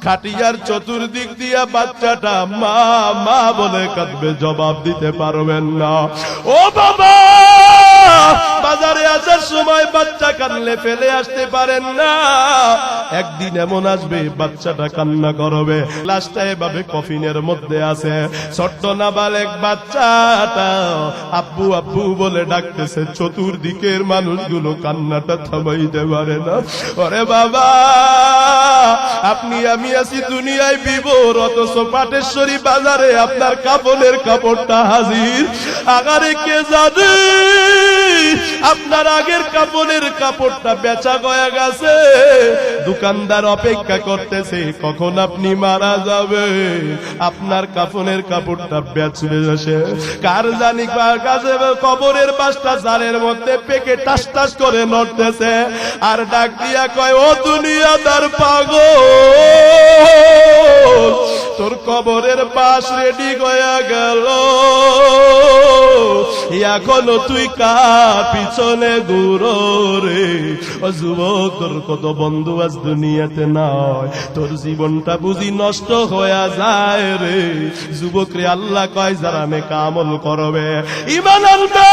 খাটিয়ার চতুর্দিক দিয়া বাচ্চাটা মা মা বলে কাঁদবে, জবাব দিতে পারবেন না। ও বাবা, বাজারে আসার সময় বাচ্চা কানলে ফেলে আসতে পারেন না, একদিন এমন আসবে বাচ্চাটা কান্না করবে। লাশটা এভাবে কফিনের মধ্যে আছে, ছোট্ট নাবালেক বাচ্চাটা আব্বু আব্বু বলে ডাকতেছে, চতুর্দিকের মানুষগুলো কান্নাটা থামাইতে পারে না। ওরে বাবা, আপনি আমি আছি দুনিয়ায় বিভোর, অথচ পাটেশ্বরী বাজারে আপনার কাপড়ের কাপড়টা হাজির। আগারে কে জানে আপনার আগের কাপড়ের কাপড়টা বেচা গয়া গেছে, দোকানদার অপেক্ষা করতেছে কখন আপনি মারা যাবে, আপনার কাপড়ের কাপড়টা বেচবে এসে। কার জানি কাছে কবরের পাশটা জারের মধ্যে পেকে টাস টাস করে নড়তেছে, আর ডাক দিয়া কয়, ও দুনিয়াদার পাগল, তোর কবরের পাশ রেডি হয়ে গেল, এখনো তুই কার পিছনে ঘুরো রে। ও যুবক, তোর কত বন্ধু আজ দুনিয়াতে নয়, তোর জীবনটা বুঝি নষ্ট হয়ে যায় রে। যুবক রে, আল্লাহ কয় যারা নেক আমল করবে, ঈমান আনবে,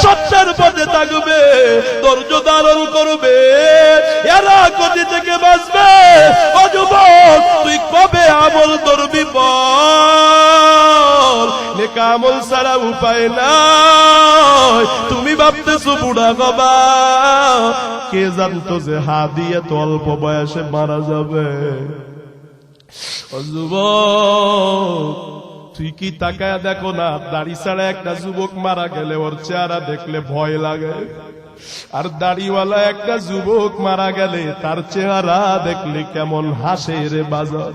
সত্যের পথে থাকবে, ধৈর্য ধারণ করবে, এরা ক্ষতি থেকে বাঁচবে। ও যুবক, তুই কবে আমল ধরবি বল, নেক আমল ছাড়া উপায় নাই। তুমি ভাবতেছো বুড়া বাবা, কে জানতো যে হা দিয়ে তো অল্প বয়সে মারা যাবে। ও যুবক, তুই কি তাকায়া দেখো না, দাড়ি ছাড়া একটা যুবক মারা গেলে ওর চেহারা দেখলে ভয় লাগে, আর দাড়িওয়ালা একটা যুবক মারা গেলে তার চেহারা দেখলে কেমন হাসে রে বাজার।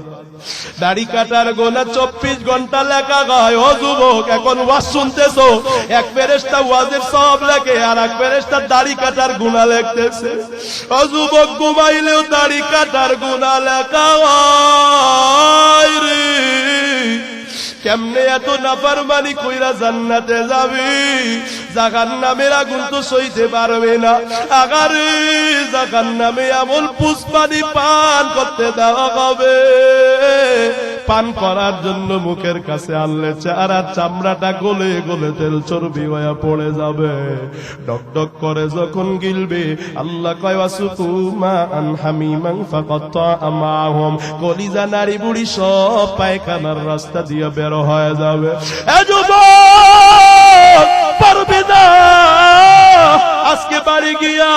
দাড়ি কাটার গোনা 24 ঘন্টা লেখা হয়। ও যুবক, এখন ওয়াজ শুনতেছো, এক ফেরেশতা ওয়াজের সওয়াব লেখে, আর এক ফেরেশতা দাড়ি কাটার গুনাহ লিখতেছে। ও যুবক, ঘুমাইলেও দাড়ি কাটার গুনাহ লেখা হয় রে। কেমনে এত নাফরমানি কইরা জান্নাতে যাবি, জাহান্নামের আগুন তো সইতে পারবে না। আগারে জাহান্নামে আমল পুষ্পানি পান করতে দেওয়া হবে, পান করার জন্য মুখের কাছে আনলে চেহারার চামড়াটা গলে গলে তেল চর্বি হয়ে পড়ে যাবে। ডক ডক করে যখন গিলবে, আল্লাহ কয় ওয়াসুকু মা আন হামিমান ফাকাত্তা আমাহুম, কলিজা নারী বুড়ি সব পায়খানার রাস্তা দিয়ে বের হয়ে যাবে। এ যুবক, পারবে না, আজকে বাড়ি গিয়া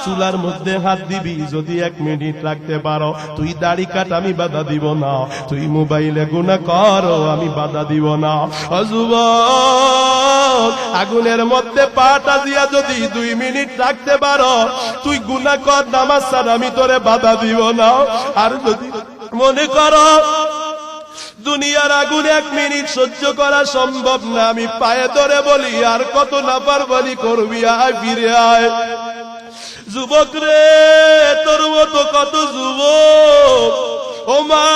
চুলার মধ্যে হাত দিবি, যদি 1 মিনিট রাখতে পারো, তুই দাড়ি কাট, আমি বাধা দিব না, তুই মোবাইলে গুনাহ করো, আমি বাধা দিব না। ও যুবক, আগুনের মধ্যে পাটা দিয়া যদি 2 মিনিট রাখতে পারো, তুই গুনাহ কর, নামাজ ছাড়, আমি তোরে বাধা দিব না। আর যদি মনে করো দুনিয়ার আগুন 1 মিনিট সহ্য করা সম্ভব না, আমি পায়ে ধরে বলি, আর কত নাফরমানি করবি, আয় ফিরে আয়। যুবক রে, তোর মতো কত যুবক, ও মা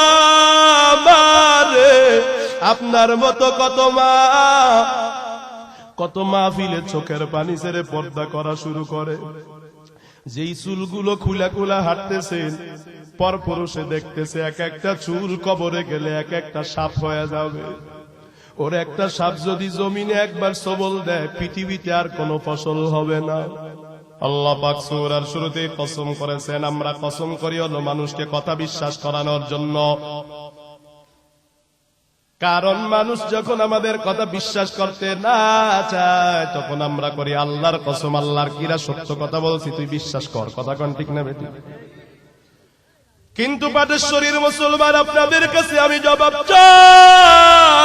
রে, আপনার মতো কত মা, কত মাহফিলে চোখের পানি ছেড়ে পর্দা করা শুরু করে। যেই চুলগুলো খুলা খুলা হাঁটতেছেন, পর পুরুষে দেখতেছে এক একটা চুল কবরে গেলে এক একটা সাপ হয়ে যাবে। ওর একটা সাপ যদি জমিনে একবার সবল দেয়, পৃথিবীতে আর কোনো ফসল হবে না। আল্লাহ পাক সূরার শুরুতে কসম করেছেন, আমরা কসম করি হলো মানুষকে কথা বিশ্বাস করানোর জন্য। কারণ মানুষ যখন আমাদের কথা বিশ্বাস করতে না চায়, তখন আমরা করি আল্লাহর কসম, আল্লাহর কিরা সত্য কথা বলছি, তুই বিশ্বাস কর। কথা কোন ঠিক না বেটি? কিন্তু পাটেশ্বরীর মুসলমান, আপনাদের কাছে আমি জবাব চাই,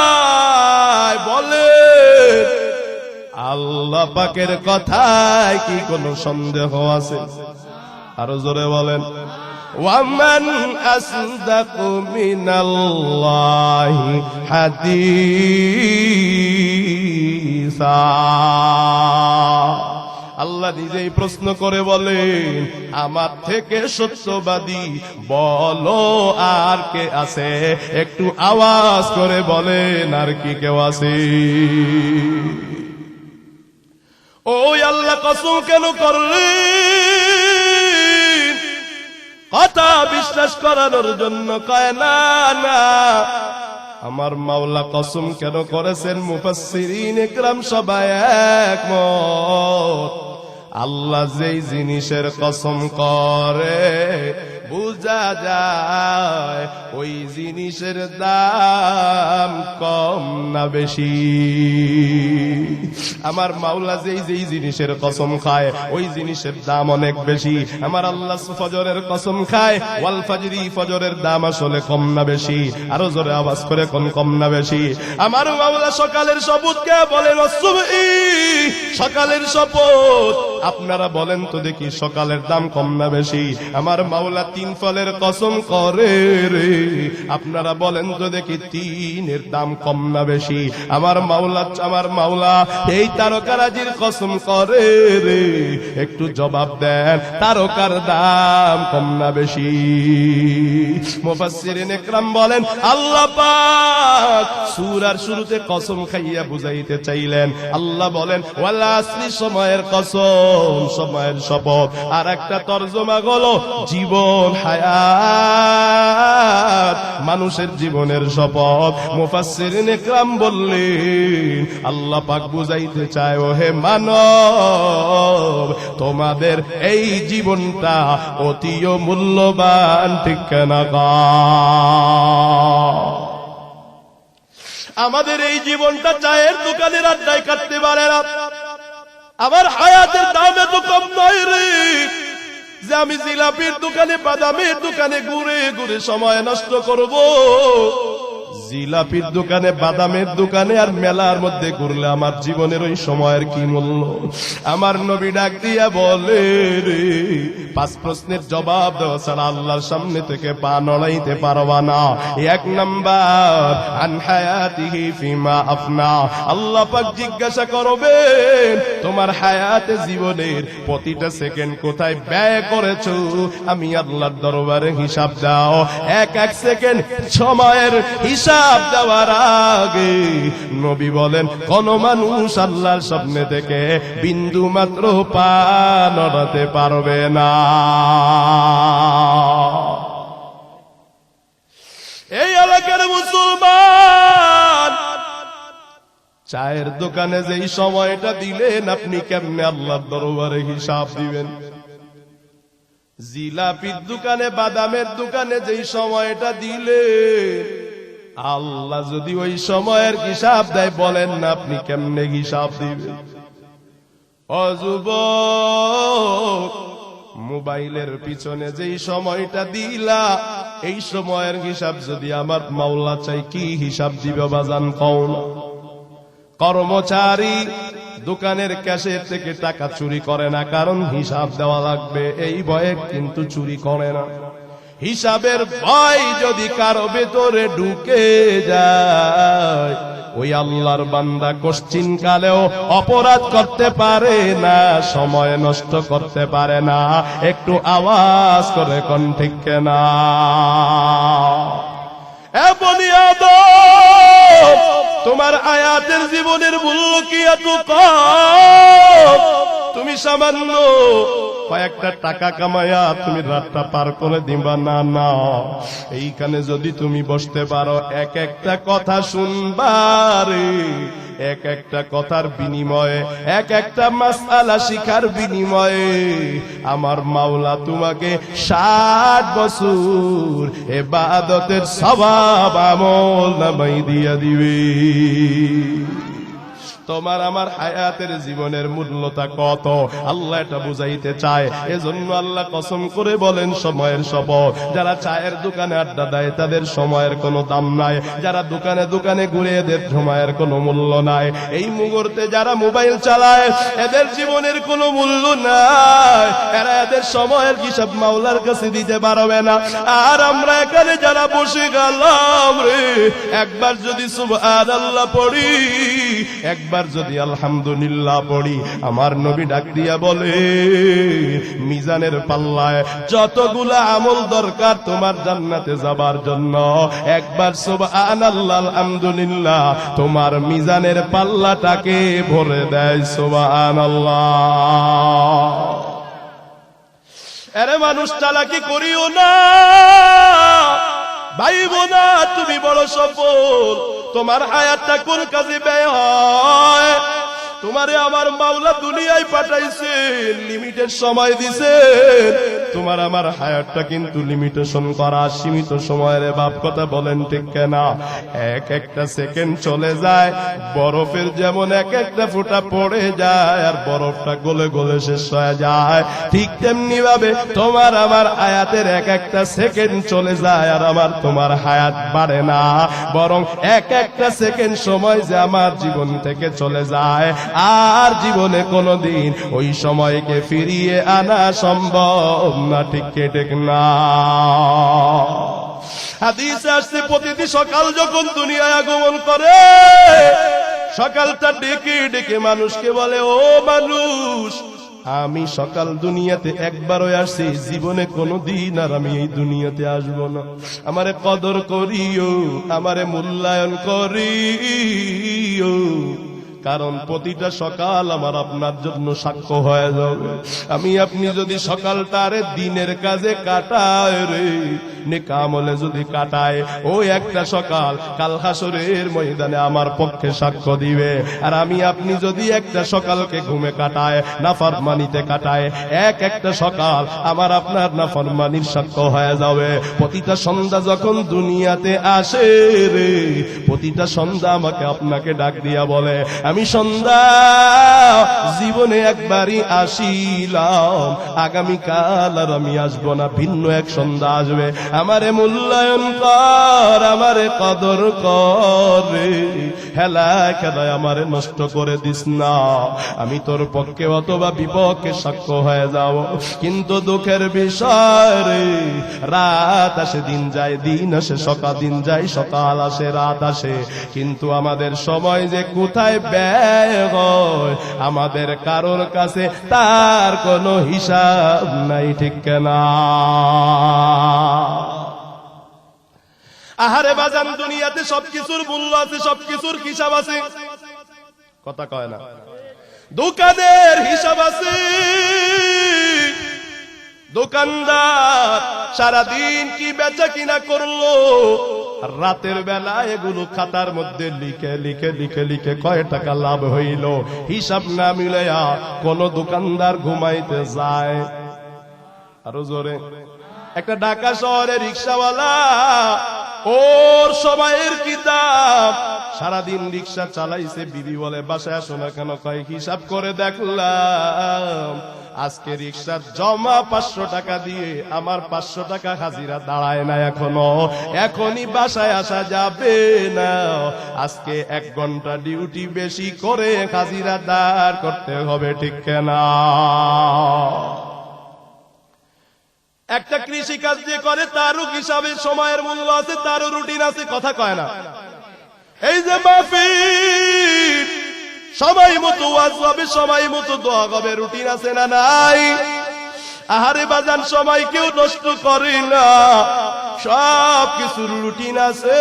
বলে আল্লাহ পাকের কথায় কি কোনো সন্দেহ আছে? আরো জোরে বলেন, ওয়ামান আসদাকু মিনাল্লাহি হাদিসা। আল্লাহ নিজেই প্রশ্ন করে বলেন, আমার থেকে সত্যবাদী বলো আর কে আছে? একটু আওয়াজ করে বলেন, আর কি কেউ আছে? ওই আল্লাহ কসম কেন করলেন? কথা বিশ্বাস করানোর জন্য কয় না না, আমার মাওলা কসম কেন করেছেন? মুফাসসিরিন ইকরাম সবাই একমত, আল্লাহ যেই জিনিসের কসম করে বুঝা যায় ওই জিনিসের দাম কম না বেশি। আমার মাওলা যেই জিনিসের কসম খায় ওই জিনিসের দাম অনেক বেশি। আমার আল্লাহ ফজরের কসম খায়, ওয়াল ফাজরি, ফজরের দাম আসলে কম না বেশি? আরো জোরে আওয়াজ করে কোন কম না বেশি? আমার মাওলা সকালের শপথকে বলেন অসুবহি, সকালের শপথ। আপনারা বলেন তো দেখি সকালের দাম কম না বেশি? আমার মাওলা 3 ফলের কসম করে রে, আপনারা বলেন তো দেখি 3-এর দাম কম না বেশি? আমার মাওলা এই তারকারাজির কসম করে রে, একটু জবাব দেন, তারকার দাম কম না বেশি? মুফাসসিরিন ইকরাম বলেন আল্লাহ পাক সূরার শুরুতে কসম খাইয়া বুঝাইতে চাইলেন। আল্লাহ বলেন ওয়াল আসরি, সময়ের কসম, সময়ের শপথ। আর একটা তরজমা হলো জীবন, হায়াত, মানুষের জীবনের শপথ। মুফাসসিরিন ইকরাম বললেন আল্লাহ পাক বুঝাইতে চায়, ও হে মানব, তোমাদের এই জীবনটা অতিও মূল্যবান, ঠিক না? আমাদের এই জীবনটা চায়ের দোকানের আড্ডায় কাটতে পারে না। আমার হায়াতের দাম এত কম নয় রে যে আমি জিলাপির দোকানে, বাদামের দোকানে ঘুরে ঘুরে সময় নষ্ট করব। জিলাপির দোকানে, বাদামের দোকানে আর মেলার মধ্যে ঘুরলে আমার জীবনের ওই সময়ের কি মূল্য? আমার নবী ডাক দিয়া বলে রে, 5 প্রশ্নের জবাব দেওয়া ছাড়া আল্লাহর সামনে থেকে পা নড়াইতে পারবা না। 1 নাম্বার আন হায়াতিহি ফিমা আফনা, আল্লাহ পাক জিজ্ঞাসা করবেন তোমার হায়াতে, জীবনের প্রতিটা সেকেন্ড কোথায় ব্যয় করেছো, আমি আল্লাহর দরবারে হিসাব দাও। 1 সেকেন্ড সময়ের হিসাব দেওয়ার আগে নবী বলেন কোন মানুষ আল্লাহর সামনে থেকে বিন্দু মাত্র পা নড়াতে পারবে না। এই এলাকার মুসলমান, চায়ের দোকানে যেই সময়টা দিলেন, আপনি কেমনে আল্লাহর দরবারে হিসাব দিবেন? জিলাপির দোকানে, বাদামের দোকানে যেই সময়টা দিলেন, আল্লাহ যদি ওই সময়ের হিসাব দেয়, বলেন না আপনি কেমনে হিসাব দিবেন? ও যুবক, মোবাইলের পিছনে যেই সময়টা দিলা, এই সময়ের হিসাব যদি আমার মাওলা চাই, কি হিসাব দিবে বাজান কও না? কর্মচারী দোকানের ক্যাশের থেকে টাকা চুরি করে না, কারণ হিসাব দেওয়া লাগবে, এই ভয়ে কিন্তু চুরি করে না। হিসাবের ভয় যদি কারো ভেতরে ঢুকে যায়, ওই আল্লাহর বান্দা কোশ্চিন কালেও অপরাধ করতে পারে না, সময় নষ্ট করতে পারে না। একটু আওয়াজ করে কোন ঠিক না? এ বনি আদম, তোমার আয়াতের জীবনের মূল্য কি এত কম? তুমি সামান্য কয়েকটা টাকা কামায়া তুমি রাতটা পার করে দিবা না? না, এইখানে যদি তুমি বসতে পারো, এক একটা কথা শুনবারে, এক একটা কথার বিনিময়ে, এক একটা মাসআলা শিখার বিনিময়ে আমার মাওলা তোমাকে 60 বছর ইবাদতের সওয়াব আমল নামাই দিয়া দিবে। তোমার আমার হায়াতের জীবনের মূল্যটা কত আল্লাহ এটা বুঝাইতে চায়। এজন্য আল্লাহ কসম করে বলেন সময়ের শপথ। যারা চায়ের দোকানে আড্ডা দেয় তাদের সময়ের কোনো দাম নাই, যারা দোকানে দোকানে ঘুরে এদের সময়ের কোনো মূল্য নাই। এই মুহূর্তে যারা মোবাইল চালায় এদের জীবনের কোনো মূল্য নাই, এরা এদের সময়ের হিসাব মাওলার কাছে দিতে পারবে না। আর আমরা এখানে যারা বসে গেলাম রে, একবার যদি সুবহানাল্লাহ পড়ি, একবার যদি আলহামদুলিল্লাহ পড়ি, আমার নবী ডাক দিয়া বলে মিজানের পাল্লায় যতগুলা আমল দরকার তোমার জান্নাতে যাবার জন্য, একবার সুবহানাল্লাহ আলহামদুলিল্লাহ তোমার মিজানের পাল্লাটাকে ভরে দেয়। সুবহানাল্লাহ। আরে মানুষ চালাকি করিও না, ভাইবো না তুমি বড় সফল। তোমার হায়াতটা কোন কাজে ব্যয় হয়? তোমারে আমার মাওলা দুনিয়ায় পাঠাইছেন, লিমিটেড সময় দিছেন। তোমার আমার হায়াতটা কিন্তু লিমিটেশন করা, সীমিত সময়ের বাপ, কথা বলেন ঠিক কিনা? এক একটা সেকেন্ড চলে যায়, বরফের যেমন এক একটা ফোঁটা পড়ে যায় আর বরফটা গলে গলে শেষ হয়ে যায়, ঠিক তেমনি ভাবে তোমার আমার হায়াতের এক একটা সেকেন্ড চলে যায় আর আমার তোমার হায়াত বাড়ে না, বরং এক একটা সেকেন্ড সময় যে আমার জীবন থেকে চলে যায় আর জীবনে কোনোদিন ওই সময়কে ফিরিয়ে আনা সম্ভব না। ঠিক ঠিক না? হাদিসে আসছে প্রতিটি সকাল যখন দুনিয়ায় আগমন করে, সকালটা ডেকে ডেকে মানুষকে বলে, ও মানুষ, আমি সকাল দুনিয়াতে একবারও আসছি, জীবনে কোনোদিন আর আমি এই দুনিয়াতে আসবো না। আমারে কদর করিও, আমারে মূল্যায়ন করিও, কারণ প্রতিটা সকাল আমার আপনার জন্য সাক্ষ্য হয়ে যাবে। আমি আপনি যদি সকালটারে দিনের কাজে কাটায় রে, নেক আমলে যদি কাটায়, ওই একটা সকাল কাল হাসরের ময়দানে আমার পক্ষে সাক্ষ্য দিবে। আর আমি আপনি যদি একটা সকালকে ঘুমে কাটায়, নাফরমানিতে কাটায়, এক একটা সকাল আমার আপনার নাফরমানির সাক্ষ্য হয়ে যাবে। প্রতিটা সন্ধ্যা যখন দুনিয়াতে আসে রে, প্রতিটা সন্ধ্যা আমাকে আপনাকে ডাক দিয়া বলে, আমি সন্ধ্যা জীবনে একবারই আসিলাম, আগামীকাল আর আমি আসবো না, ভিন্ন এক সন্ধ্যা আসবে। আমারে মূল্যায়ন কর, আমারে কদর কর রে, হেলা খেলায় আমারে নষ্ট করে দিস না। আমি তোর পক্ষে অথবা বিপক্ষে সাক্ষ্য হয়ে যাব। কিন্তু দুঃখের বিষয় রে, রাত আসে দিন যায়, দিন আসে সকাল, দিন যায় সকাল আসে রাত আসে, কিন্তু আমাদের সময় যে কোথায় ব্যয় হয় আমাদের কারোর কাছে তার কোনো হিসাব নাই। ঠিক না? আহারে বাজান, দুনিয়াতে সবকিছুর মূল্য আছে, সবকিছুর হিসাব আছে, কথা কয় না? দোকানের হিসাব আছে। দোকানদার সারাদিন কি বেচা কিনা করলো, রাতের বেলা এগুলো খাতার মধ্যে লিখে লিখে লিখে লিখে কয় টাকা লাভ হইল, হিসাব না মিলাইয়া কোন দোকানদার ঘুমাইতে যায়? আরো জোরে। একটা ঢাকা শহরে রিক্সাওয়ালা, ওর সময়ের কিতাব, সারাদিন রিক্সা চালাইছে। বিবি বলে, বাসায় আসো না কেন? কয়, হিসাব করে দেখলাম আজকে রিক্সার জমা 500 টাকা দিয়ে আমার 500 টাকা হাজিরা দাঁড়ায় না এখনো, এখনই বাসায় আসা যাবে না, আজকে 1 ঘন্টা ডিউটি বেশি করে হাজিরা দাঁড় করতে হবে। ঠিক না? একটা কৃষি কাজ যে করে তারও হিসাবে সময়ের মূল্য আছে, তারও রুটিন আছে, কথা কয় না? এই যে মাহফিল, সময় মতো ওয়াজ হবে, সময় মতো দোয়া হবে, রুটিন আছে না নাই? আহারে বাজান, সময় কেউ নষ্ট করে না, সব কিছুর রুটিন আছে।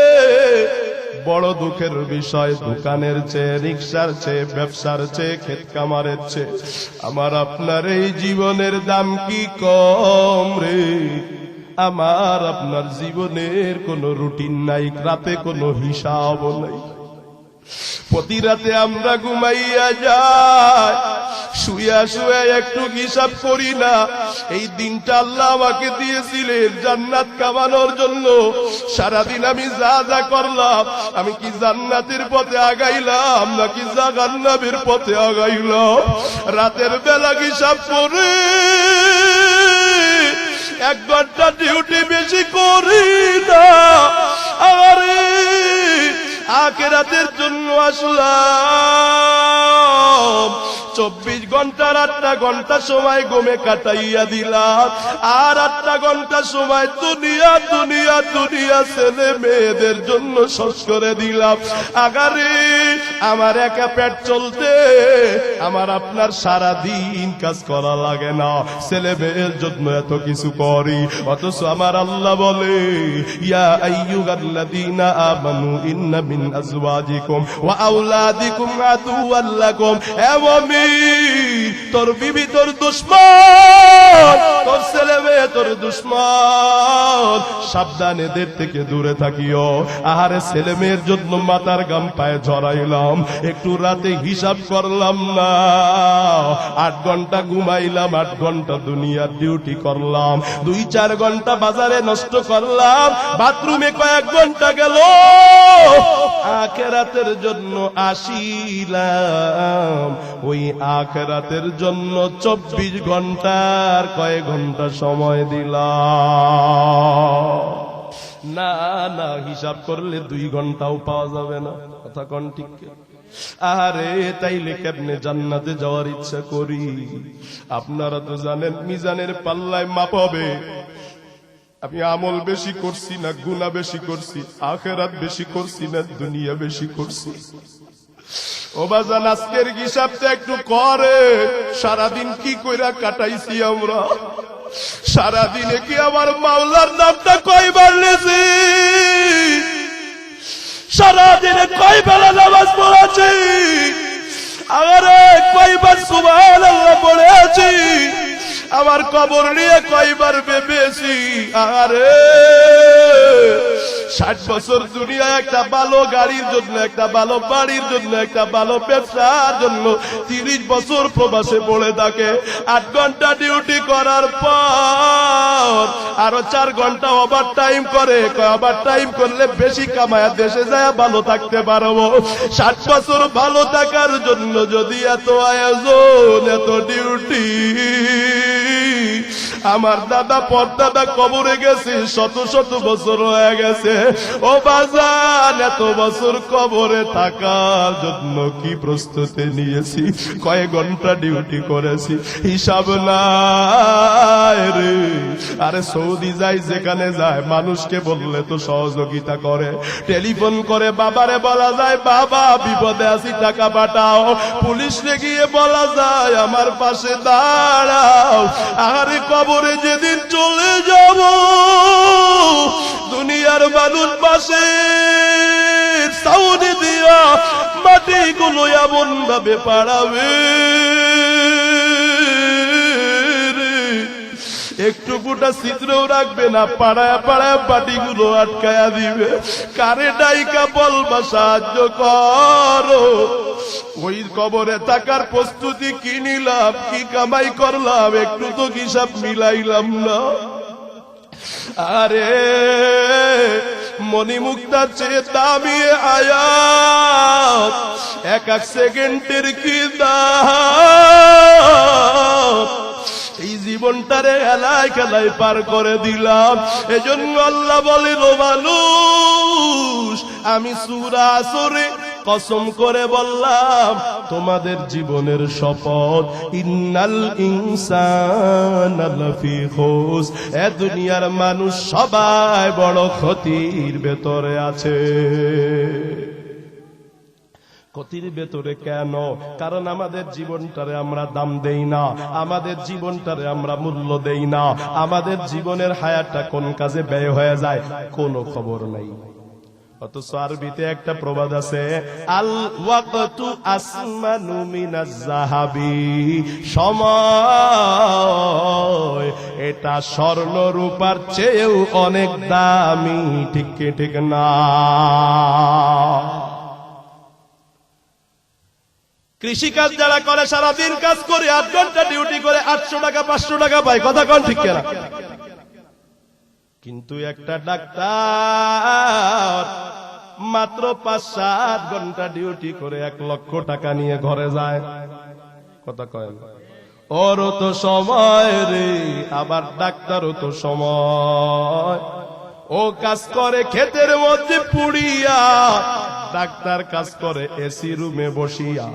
বড় দুঃখের বিষয়, দোকানের চেয়ে, রিক্সার চেয়ে, ব্যবসার চেয়ে, ক্ষেত কামারের চেয়ে আমার আপনার এই জীবনের দাম কি কম রে? আমার আপনার জীবনের কোনো রুটিন নাই, রাতে কোনো হিসাব নাই। প্রতি রাতে আমরা ঘুমাইয়া যাই, শুয়া শুয়া একটু হিসাব করি না। এই দিনটা আল্লাহ আমাকে দিয়েছিলেন জান্নাত কামানোর জন্য। সারাদিন আমি যা যা করলাম, আমি কি জান্নাতের পথে আগাইলাম নাকি জাহান্নামের পথে আগাইলাম? রাতের বেলা হিসাব করে 1 ঘন্টা ডিউটি বেশি করি না, আরে আখিরাতের জন্য আসলাম। 24 ঘন্টার 8টা ঘন্টা সময় ঘুমে কাটাইয়া দিলাম, আর 8টা ঘন্টা সময় দুনিয়া দুনিয়া দুনিয়া ছেলে মেয়েদের জন্য শেষ করে দিলাম। আগারে আমার একা পেট চলতে আমার আপনার সারা দিন কাজ করা লাগে না, ছেলে মেয়ের জন্য এত কিছু করি। অথচ আমার আল্লাহ বলে, ইয়া আইয়ুহাল্লাযীনা আমানু ইন্না মিন আজওয়াজিকুম ওয়া আওলাদিকুম আদুওয়াল লাকুম। এ মুমিন, তোর বিবি তোর দুশমন, তোর ছেলে মেয়ে তোর দুশমন। সাবধান, এদের থেকে দূরে থাকিও। আহারে ছেলে মেয়ের জন্য মাথার গাম পায়ে ঝরাইলাম, একটু রাতে হিসাব করলাম না, 8 ঘন্টা ঘুমাইলাম, 8 ঘন্টা দুনিয়ার ডিউটি করলাম, 2-4 ঘন্টা বাজারে নষ্ট করলাম, বাথরুমে কয়েক ঘন্টা গেল, আখিরাতের জন্য আসিলাম। ওই আখিরাতের জন্য 24 ঘন্টার কয়েক ঘন্টা সময় দিলাম। না না, হিসাব করলে 2 ঘন্টাও পাওয়া যাবে না। কথা কোন ঠিক? আরে তাইলে কেমনে জান্নাতে যাওয়ার ইচ্ছা করি? আপনারা তো জানেন মিজানের পাল্লায় মাপ হবে। আমি আমল বেশি করছি না গুনাহ বেশি করছি, আখিরাত বেশি করছি না দুনিয়া বেশি করছি? ও বাজান, আজকের হিসাবটা একটু করে। সারাদিন কি কইরা কাটাইছি আমরা? সারাদিনে কি আমার মাওলার নামটা কয়বার নিয়েছি? সারাদিনে কয় বেলা নামাজ পড়েছি? আরে কয়বার সুবহানাল্লাহ পড়েছি? আমার কবর নিয়ে কয়বার ভেবেছি? আরে 60 বছর দুনিয়া একটা ভালো গাড়ির জন্য, একটা ভালো বাড়ির জন্য, একটা ভালো ব্যবসার জন্য 30 বছর প্রবাসে পড়ে থাকে। 8 ঘন্টা ডিউটি করার পর আরো 4 ঘন্টা ওভার টাইম করে। ওভার টাইম করলে বেশি কামায়া দেশে যায় ভালো থাকতে পারবো। 60 বছর ভালো থাকার জন্য যদি এত আয়োজন, এত ডিউটি, আমার দাদা পরদাদা কবরে গেছে, শত শত বছর হয়ে গেছে। ও বাজান, এত বছর কবরে থাকার জন্য কি প্রস্তুতি নিয়েছি, কয়েক ঘন্টা ডিউটি করেছি, হিসাব নাই রে। আরে সৌদি যাই, যেখানে যায় মানুষকে বললে তো সহযোগিতা করে, টেলিফোন করে বাবারে বলা যায় বাবা বিপদে আছি টাকা পাঠাও, পুলিশে গিয়ে বলা যায় আমার পাশে দাঁড়াও। আরে কবরে যেদিন চলে যাব, দুনিয়ার মানুষ পাশে সাউনি দিয়া মাটিগুলো এমন ভাবে পাড়াবে, একটু ফুটা ছিদ্রও রাখবে না, পাড়ায় পাড়ায় বাটিগুলো আটকায়া দিবে। কারে ডাইকা বলবা সাহায্য করো। ওই কবরে থাকার প্রস্তুতি কি নিলাম, কি কামাই করলাম, একটু তো হিসাব মিলাইলাম না। আরে মণিমুক্তার চেয়ে দামি আয়াত, 1 সেকেন্ডের কি দাম। এই জীবনটারে খেলায় খেলায় পার করে দিলাম। এজন্য আল্লাহ বলে, ও মানুষ, আমি সূরা আসরে কসম করে বললাম, তোমাদের জীবনের শপথ, ইন্নাল ইনসানা লাফি খুস, এ দুনিয়ার মানুষ সবাই বড় ক্ষতির ভেতরে আছে। ক্ষতির ভেতরে কেন? কারণ আমাদের জীবনটারে আমরা দাম দেই না, আমাদের জীবনটারে আমরা মূল্য দেই না, আমাদের জীবনের হায়াতটা কোন কাজে ব্যয় হয়ে যায় কোনো খবর নাই। অথচ আরবিতে একটা প্রবাদ আছে, আল ওয়াকতু আসমানু মিনাজ যাহাবি, সময় এটা স্বর্ণ রূপার চেয়েও অনেক দামি। ঠিক কি ঠিক না? কৃষিকাজ যারা করে, সারাদিন কাজ করে, 8 ঘন্টা ডিউটি করে, 800 টাকা 500 টাকা পায়। কথা কোন ঠিক কিনা? কিন্তু একটা ডাক্তার মাত্র 5-7 ঘন্টা ডিউটি করে 1 লক্ষ টাকা নিয়ে ঘরে যায়। কথা কয়? ওরও তো সময় রে, আবার ডাক্তারও তো সময়। ও কাজ করে ক্ষেতের মধ্যে পুড়িয়া, ডাক্তার কাজ করে এসি রুমে বসিয়া।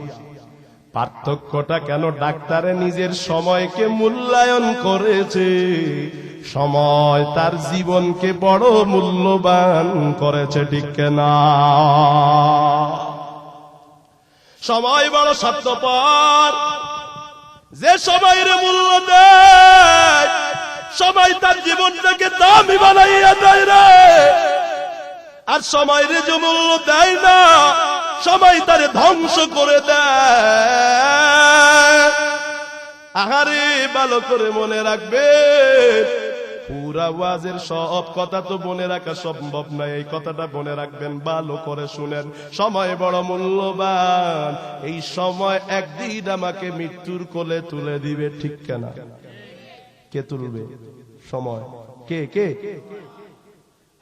পার্থক্যটা কেন? ডাক্তারে নিজের সময়কে মূল্যায়ন করেছে, সময় তার জীবনকে বড় মূল্যবান করেছে। ঠিক না? সময় বড় স্বার্থপর। যে সময়ের মূল্য দেয়, সময় তার জীবনটাকে দামি বানাইয়া দেয় রে। আর সময়ের যে মূল্য দেয় না, সময় তারে ধ্বংস করে দেয়। আহারে ভালো করে মনে রাখবে, পুরা ওয়াজের সব কথা তো মনে রাখা সম্ভব নয়, এই কথাটা মনে রাখবেন, ভালো করে শুনেন। সময় বড় মূল্যবান, এই সময় একদিন আমাকে মৃত্যুর কোলে তুলে দিবে, ঠিক কেনা? কে তুলবে? সময়। কে কে?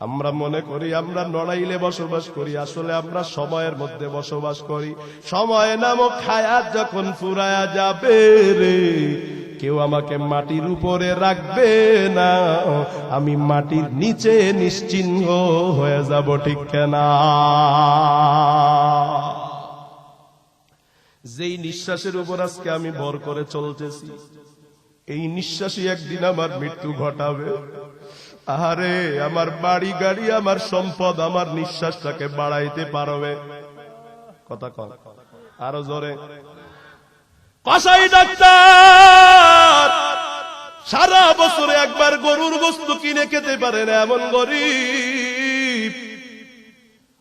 আমরা মনে করি আমরা নড়াইলে বসবাস করি, আসলে আমরা সময়ের মধ্যে বসবাস করি। সময় নামক হায়াত যখন ফুরায়া যাবে রে, কেউ আমাকে মাটির উপরে রাখবে না, আমি মাটির নিচে নিশ্চিহ্ন হয়ে যাব, ঠিক কেনা? যেই নিঃশ্বাসের উপর আজকে আমি ভর করে চলতেছি, এই নিঃশ্বাসই একদিন আমার মৃত্যু ঘটাবে। আরে আমার বাড়ি গাড়ি, আমার সম্পদ আমার নিঃশ্বাসটাকে বাড়াইতে পারবে? কথা কন আরো জোরে। কসাই ডাক্তার সারা বছরে একবার গরুর গোশত কিনে খেতে পারে না, এমন গরিব।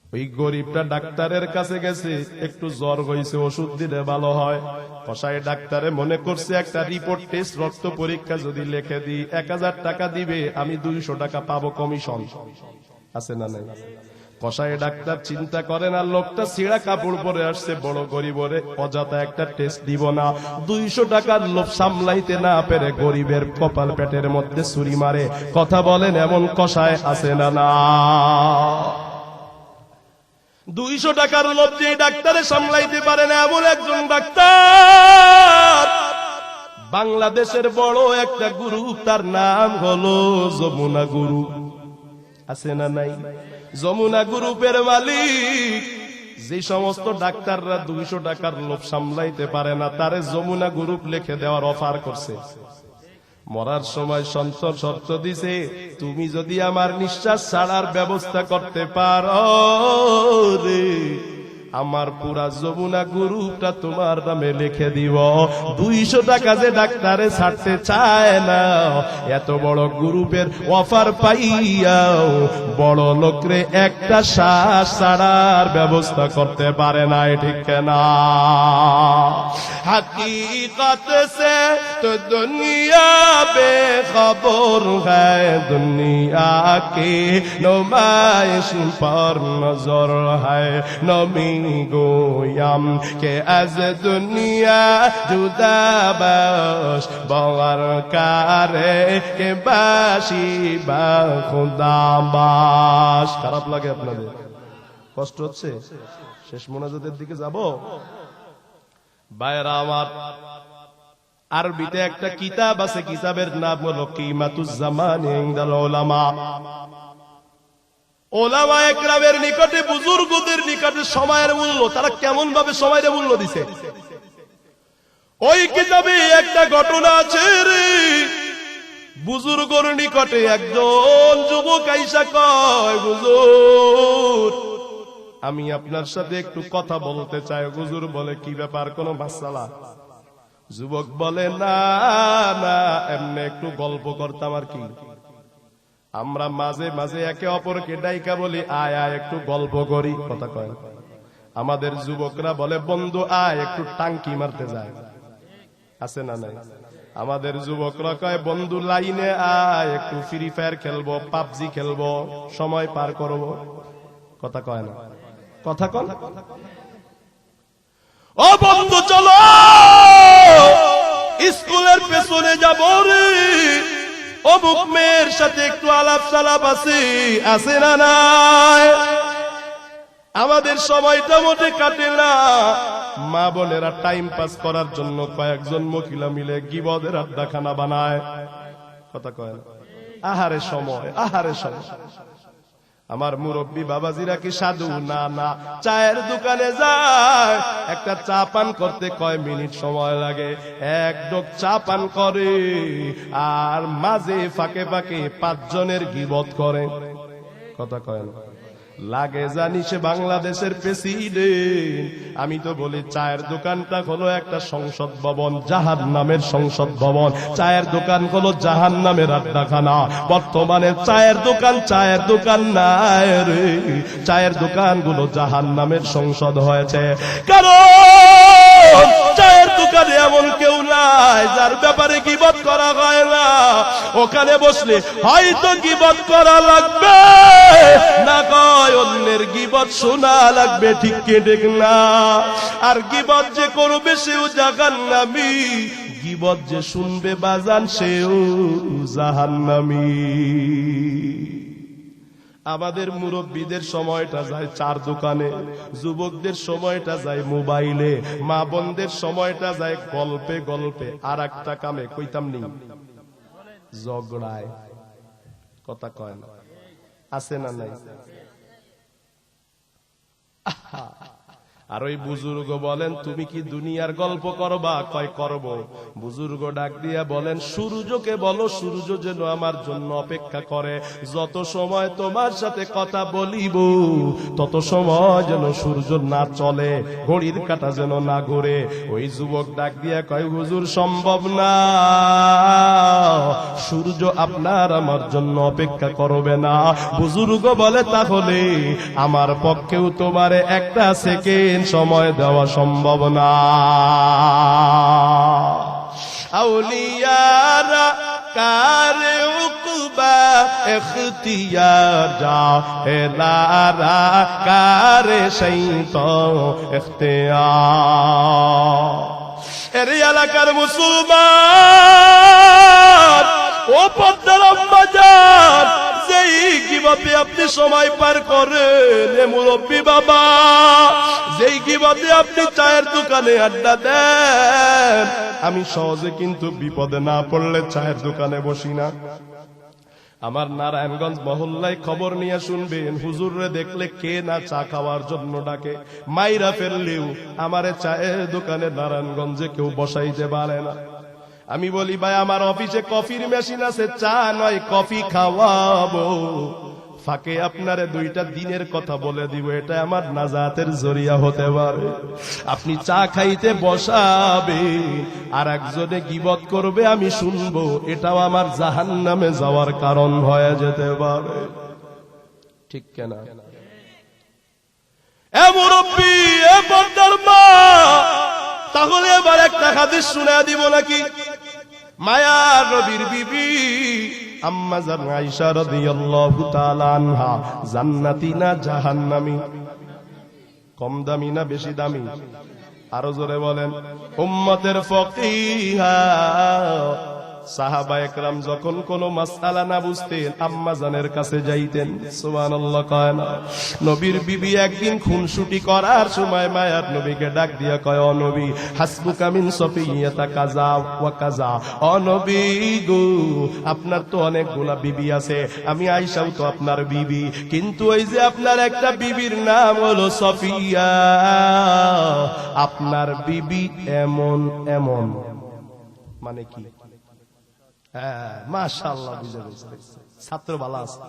ওই গরিবটা ডাক্তারের কাছে গেছে, একটু জ্বর হয়েছে, ওষুধ দিলে ভালো হয়। কসাই ডাক্তারে মনে করছে একটা রিপোর্ট টেস্ট, রক্ত পরীক্ষা যদি লিখে দিই 1000 টাকা দিবে, আমি 200 টাকা পাবো কমিশন। আছে না নাই? কসাই ডাক্তার চিন্তা করে না, লোকটা ছিঁড়া কাপড় পরে আসছে, বড় গরিবরে অযথা একটা টেস্ট দিব না। 200 টাকার লোভ সামলাইতে না পেরে গরিবের কপাল পেটের মধ্যে ছুরি মারে। কথা বলেন, এমন কসাই আছে না না? 200 টাকার লোভ যে ডাক্তারে সামলাইতে পারে না, এমন একজন ডাক্তার বাংলাদেশের বড় একটা গুরু, তার নাম হলো যমুনা গুরু। আছে না নাই? যমুনা গ্রুপের মালিক। যে সমস্ত ডাক্তাররা 200 টাকার লোভ সামলাইতে পারে না, তারে যমুনা গ্রুপ লিখে দেওয়ার অফার করছে। মরার সময় সন্তর শর্ত দিছে, তুমি যদি আমার নিঃশ্বাস ছাড়ার ব্যবস্থা করতে পারো রে, আমার পুরা যমুনা গ্রুপটা তোমার নামে লিখে দিব। 200 টাকা যে ডাক্তারে ছাড়তে চায় না, এত বড় গ্রুপের অফার পাইয়াও বড় লোকরে একটা শ্বাস ছাড়ার ব্যবস্থা করতে পারে না, ঠিক না? हकीकत से तो दुनिया बेखबर है, दुनिया की नुमाइश पर नजर है। नमी गोयम के az दुनिया जुदा बाश बावर करे के बाशी বা खुदा বাস। খারাপ লাগে আপনাদের? কষ্ট হচ্ছে? শেষ মোনাজাতের দিকে যাব। ভাইরা আমার, আরবিতে একটা কিতাব আছে, কিতাবের নাম হলো কিমাতুজ জামান ইনদাল উলামা। ওলামা একরামের নিকটে, বুজুর্গদের নিকটে সময়ের মূল্য, তারা কেমন ভাবে সময়ের মূল্য দিছে। ওই কিতাবে একটা ঘটনা আছে রে, বুজুর্গর নিকটে একজন যুবক আইসা কয়, হুজুর আমি আপনার সাথে একটু কথা বলতে চাই। হুজুর বলে, কি ব্যাপার, কোনো মাসালা? যুবক বলে, না না, এমনি একটু গল্প করতাম আর কি। আমরা মাঝে মাঝে একে অপরকে ডাইকা বলি, আয় আয় একটু গল্প করি। কথা কয়। আমাদের যুবকরা বলে, বন্ধু আয় একটু টাঙ্কি মারতে যায়। আছে না নাই? আমাদের যুবকরা কয়, বন্ধু লাইনে আয় একটু ফ্রি ফায়ার খেলবো, পাবজি খেলবো, সময় পার করবো। কথা কয় না? কথা কন। ও বন্ধু চলো স্কুলের পেছনে যাব রে, অমুক মেয়ের সাথে একটু আলাপ সালাপ আছে না নাই? আমাদের সময়টা মোটে কাটে না। মা বোনেরা টাইম পাস করার জন্য কয়েকজন মহিলা মিলে গিবদের আড্ডাখানা বানায়। কথা কয় না? আহারে সময়, আহারে সময়। আমার মুরব্বী বাবাজিরা কি সাধু? না না, চায়ের দোকানে যায়, একটা চা পান করতে কয় মিনিট সময় লাগে, এক ডোক চা পান করে, আর মাঝে ফাঁকে ফাঁকে 5 জনের গিবত করে। কথা কয় না? লাগে জানি সে বাংলাদেশের প্রেসিডেন্ট। আমি তো বলি চায়ের দোকানটা হলো একটা সংসদ ভবন, জাহান্নামের সংসদ ভবন। চায়ের দোকান হলো জাহান্নামের আড্ডাখানা। বর্তমানে চায়ের দোকান নাই রে, চায়ের দোকানগুলো জাহান্নামের সংসদ হয়েছে। কারণ চায়ের দোকানে এমন কেউ নাই যার ব্যাপারে গীবত করা হয় না। ওখানে বসলে হয়তো গীবত করা লাগবে, না কয় অন্যের গীবত শোনা লাগবে, ঠিক কি ঠিক না? আর গীবত যে করবে সেও জাহান্নামী, গীবত যে শুনবে বাজান সেও জাহান্নামী। আমাদের মুরব্বীদের সময়টা যায় চার দোকানে, যুবকদের সময়টা যায় মোবাইলে, মা বোনদের সময়টা যায় গল্পে গল্পে, আর একটা কামে কইতাম নি ঝগড়ায়। কথা কয় না, আছে না নাই? আর ওই বুজুর্গ বলেন তুমি কি দুনিয়ার গল্প করবা? কয় করব। বুজুর্গ ডাক দিয়া বলেন সূর্যকে বলো সূর্য যেন আমার জন্য অপেক্ষা করে, যত সময় তোমার সাথে কথা বলিব তত সময় যেন সূর্য না চলে, ঘড়ির কাঁটা যেন না ঘুরে। ওই যুবক ডাক দিয়া কয় হুজুর সম্ভব না, সূর্য আপনার আমার জন্য অপেক্ষা করবে না। বুজুর্গ বলে তাহলে আমার পক্ষেও তোমারে একটা সেকেন্ড সময় দেওয়া সম্ভব না। আউলিয়ারা কারে উকবা ইখতিয়ার জাহেলারা কারে শৈতান ইখতিয়ার। এর এলাকার মুসলমান ও পদ্মার আম্মা জান, যেই গীবতে আপনি সময় পার করেন এ মুরব্বী বাবা, যেই গীবতে আপনি চায়ের দোকানে আড্ডা দেন, আমি সহজে কিন্তু বিপদে না পড়লে চায়ের দোকানে বসি না। আমার নারায়ণগঞ্জ মহল্লায় খবর নিয়ে শুনবেন, হুজুররে দেখলে কে না চা খাওয়ার জন্য ডাকে, মাইরা ফেললেও আমারে চায়ের দোকানে নারায়ণগঞ্জে কেউ বসাইতে পারে না। আমি বলি ভাই আমার অফিসে কফির মেশিন আছে, চা নয় কফি খাওয়াবো, ফাঁকে আপনারে দুইটা দিনের কথা বলে দিব, এটা আমার নাজাতের জরিয়া হতে পারে। আপনি চা খাইতে বসাবে আর একজনে গীবত করবে আমি শুনবো, এটাও আমার জাহান্নামে যাওয়ার কারণ হয়ে যেতে পারে, ঠিক কেনা? এ মুরব্বী, এ পর্দার মা, তাহলে এবার একটা হাদিস শুনে দিব নাকি? মায়ার নবীর বিবি আম্মা জান আয়েশা রাদিয়াল্লাহু তাআলা আনহা জান্নাতি না জাহান্নামী? কম দামি না বেশি দামি? আরো জোরে বলেন। উম্মতের ফকিহা সাহাবায়ে কেরাম যখন কোন মাসআলা না বুঝতেন আম্মা জানের কাছে যাইতেন। সুবহানাল্লাহ কয় না? নবীর বিবি একদিন খুনসুটি করার সময় মায়ার নবীকে ডাক দিয়া কয়, ও নবী হাসবুকা মিন সফিয়াতা কাযা ওয়া কাযা। ও নবী গো, আপনার তো অনেকগুলা বিবি আছে, আমি আয়েশাও তো আপনার বিবি, কিন্তু ওই যে আপনার একটা বিবির নাম হলো সফিয়া, আপনার বিবি এমন এমন। মানে কি? হ্যাঁ মাশাআল্লাহ, বুঝে বুঝতে ছাত্র ভালো আছে।